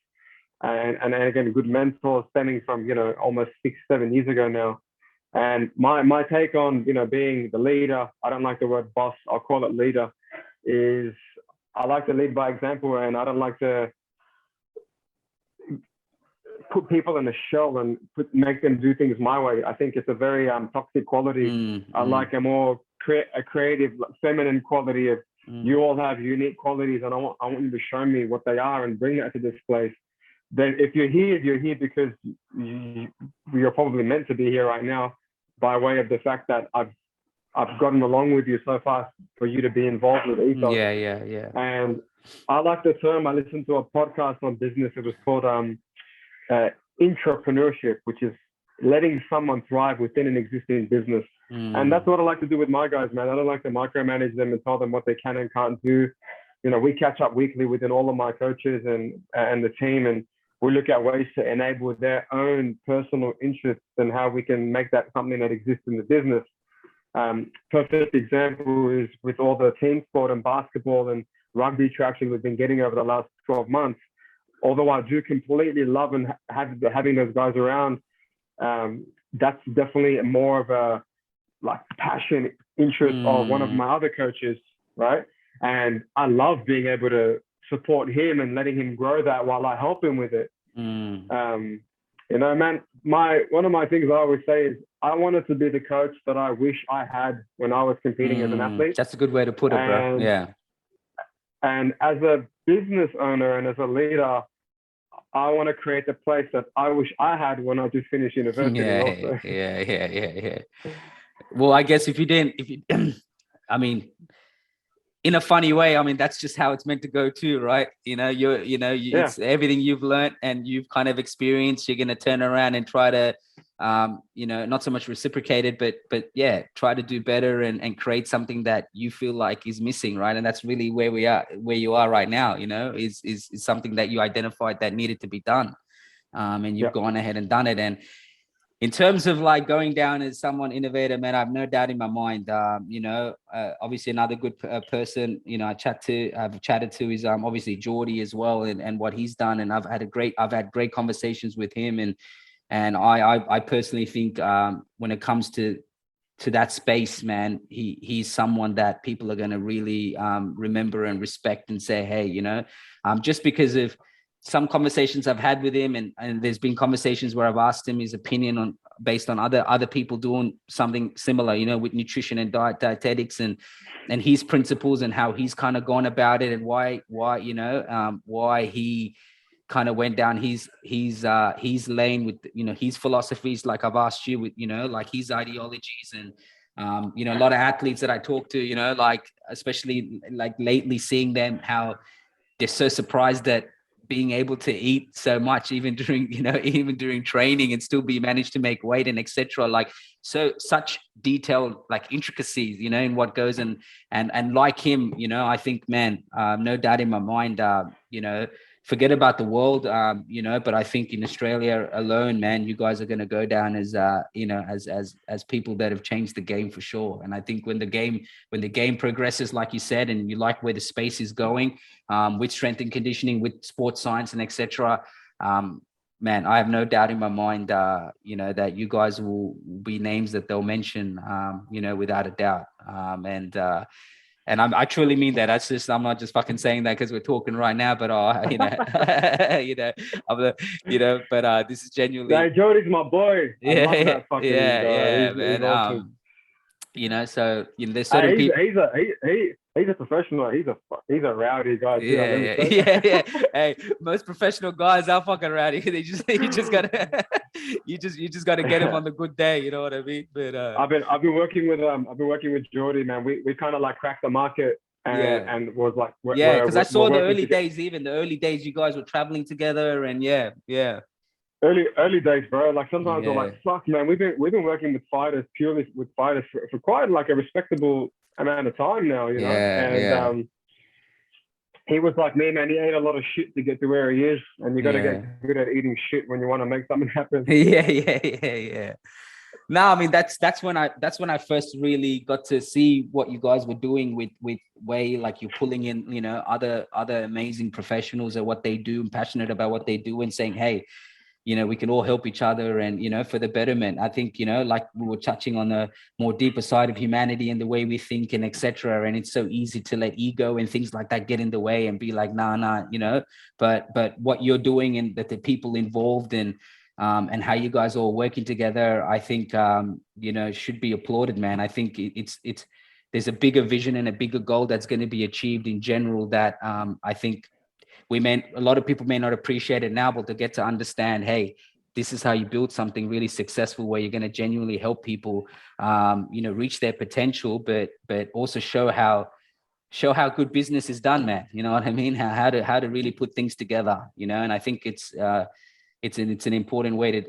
and again, good mentors stemming from almost 6-7 years ago now. And my take on being the leader, I don't like the word boss. I'll call it leader. Is I like to lead by example, and I don't like to put people in a shell and make them do things my way. I think it's a very toxic quality. I like a more creative, feminine quality of you all have unique qualities, and I want you to show me what they are and bring that to this place. Then if you're here because you're probably meant to be here right now, by way of the fact that I've gotten along with you so far for you to be involved with Ethos. Yeah. And I like the term. I listened to a podcast on business. It was called intrapreneurship, which is letting someone thrive within an existing business. And that's what I like to do with my guys, man. I don't like to micromanage them and tell them what they can and can't do. We catch up weekly within all of my coaches and the team, and we look at ways to enable their own personal interests and how we can make that something that exists in the business. Perfect example is with all the team sport and basketball and rugby traction we've been getting over the last 12 months. Although I do completely love and having those guys around, that's definitely more of a passion interest of one of my other coaches, right? And I love being able to support him and letting him grow that while I help him with it. Man, one of my things I always say is I wanted to be the coach that I wish I had when I was competing as an athlete. That's a good way to put it, bro. Yeah. And as a business owner and as a leader, I want to create the place that I wish I had when I just finished university. Yeah. Well, I guess if you I mean, in a funny way, I mean, that's just how it's meant to go too, right? It's everything you've learned and you've kind of experienced, you're going to turn around and try to, not so much reciprocate it, but yeah, try to do better and create something that you feel like is missing, right? And that's really where you are right now, is something that you identified that needed to be done. And you've gone ahead and done it. And in terms of going down as someone innovator, man, I have no doubt in my mind. Obviously another good person, I've chatted to is obviously Geordie as well, and what he's done. And I've had great conversations with him, and I personally think when it comes to that space, man, he's someone that people are going to really remember and respect and say, hey, just because of some conversations I've had with him, and there's been conversations where I've asked him his opinion based on other people doing something similar, with nutrition and dietetics and his principles and how he's kind of gone about it and why he kind of went down his lane with, his philosophies. Like I've asked you with, his ideologies and, a lot of athletes that I talk to, especially lately seeing them, how they're so surprised that being able to eat so much even during, even during training, and still be managed to make weight and etc. Like, so such detailed like intricacies, in what goes, and like him, I think, man, no doubt in my mind, forget about the world, but I think in Australia alone, man, you guys are going to go down as, as people that have changed the game for sure. And I think when the game progresses, like you said, and you like where the space is going, with strength and conditioning, with sports science and etc. Man, I have no doubt in my mind, that you guys will be names that they'll mention, without a doubt. And I truly mean that. That's just, I'm not just fucking saying that because we're talking right now, but but this is genuinely. Hey, Jody's my boy. I love that fucking yeah, guy. Man. He's awesome. So there's certain people. He's a professional. He's a rowdy guy too. Yeah. Hey, most professional guys are fucking rowdy. You just gotta you just gotta get him on the good day. You know what I mean? But I've been working with Jordy, man. We kind of like cracked the market and was like because I saw the early days, even the early days, you guys were traveling together, and yeah. Early days, bro. Like sometimes we're like, fuck, man. We've been working with fighters for quite like a respectable amount of time now, and he was like me, man. He ate a lot of shit to get to where he is, and you got to get good at eating shit when you want to make something happen. Yeah. No, I mean that's when I first really got to see what you guys were doing with way, like you're pulling in, other amazing professionals at what they do and passionate about what they do, and saying, hey, we can all help each other, and, for the betterment. I think, like we were touching on the more deeper side of humanity and the way we think and etc. And it's so easy to let ego and things like that get in the way and be like, nah, but what you're doing, and that the people involved in, and how you guys are all working together, I think, should be applauded, man. I think it's there's a bigger vision and a bigger goal that's going to be achieved in general that, I think, a lot of people may not appreciate it now, but to get to understand, hey, this is how you build something really successful, where you're going to genuinely help people, reach their potential, but also show how good business is done, man. You know what I mean? How to really put things together, and I think it's an important way to,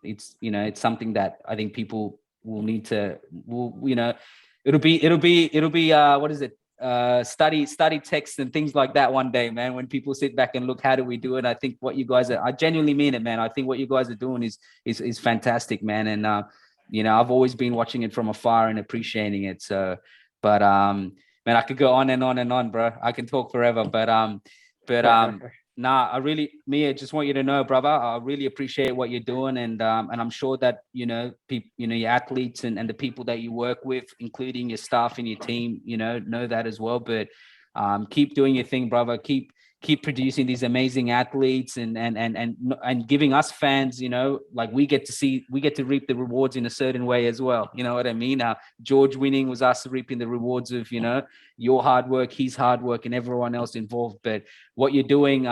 it's something that I think people will need to, it'll be what is it? Study texts and things like that one day, man, when people sit back and look, how do we do it? I think what you guys are, I genuinely mean it, man. I think what you guys are doing is fantastic, man. And I've always been watching it from afar and appreciating it. So, but man, I could go on and on and on, bro. I can talk forever, but nah, I just want you to know, brother, I really appreciate what you're doing, and I'm sure that people, your athletes and the people that you work with, including your staff and your team, know that as well. But keep doing your thing, brother. Keep producing these amazing athletes, and giving us fans, like we get to reap the rewards in a certain way as well. You know what I mean? George winning was us reaping the rewards of, your hard work, his hard work, and everyone else involved. But what you're doing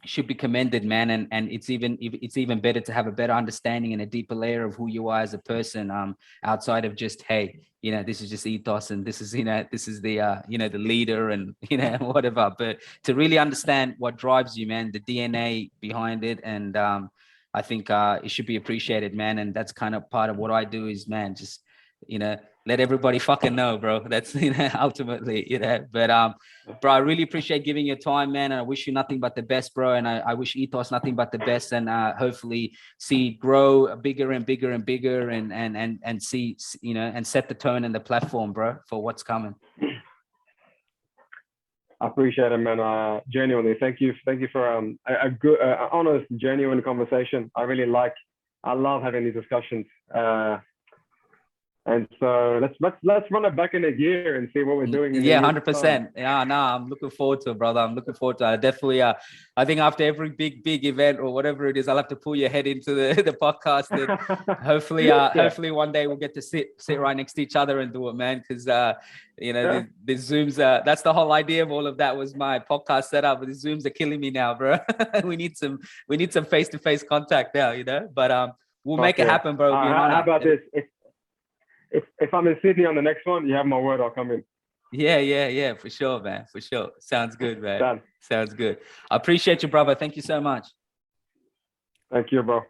should be commended, man. And it's even better to have a better understanding and a deeper layer of who you are as a person, outside of just, hey, this is just ethos, and this is, this is the, the leader, and, whatever. But to really understand what drives you, man, the DNA behind it. And I think it should be appreciated, man. And that's kind of part of what I do is, man, just, let everybody fucking know, bro. That's, ultimately, but bro, I really appreciate giving your time, man. And I wish you nothing but the best, bro. And I wish Ethos nothing but the best, and hopefully see it grow bigger and bigger and bigger, and see, and set the tone and the platform, bro, for what's coming. I appreciate it, man. Genuinely, thank you for a good, honest, genuine conversation. I love having these discussions. And so let's run it back in a gear and see what we're doing. 100%. Yeah, no, I'm looking forward to it, brother. I'm looking forward to it. Definitely. I think after every big event or whatever it is, I'll have to pull your head into the podcast. And hopefully one day we'll get to sit right next to each other and do it, man. Because the Zooms. That's the whole idea of all of that, was my podcast setup. But the Zooms are killing me now, bro. we need some face-to-face contact now, But we'll make it happen, bro. How about this? If I'm in Sydney on the next one, you have my word, I'll come in. Yeah, for sure, man. For sure. Sounds good, man. Done. Sounds good. I appreciate you, brother. Thank you so much. Thank you, bro.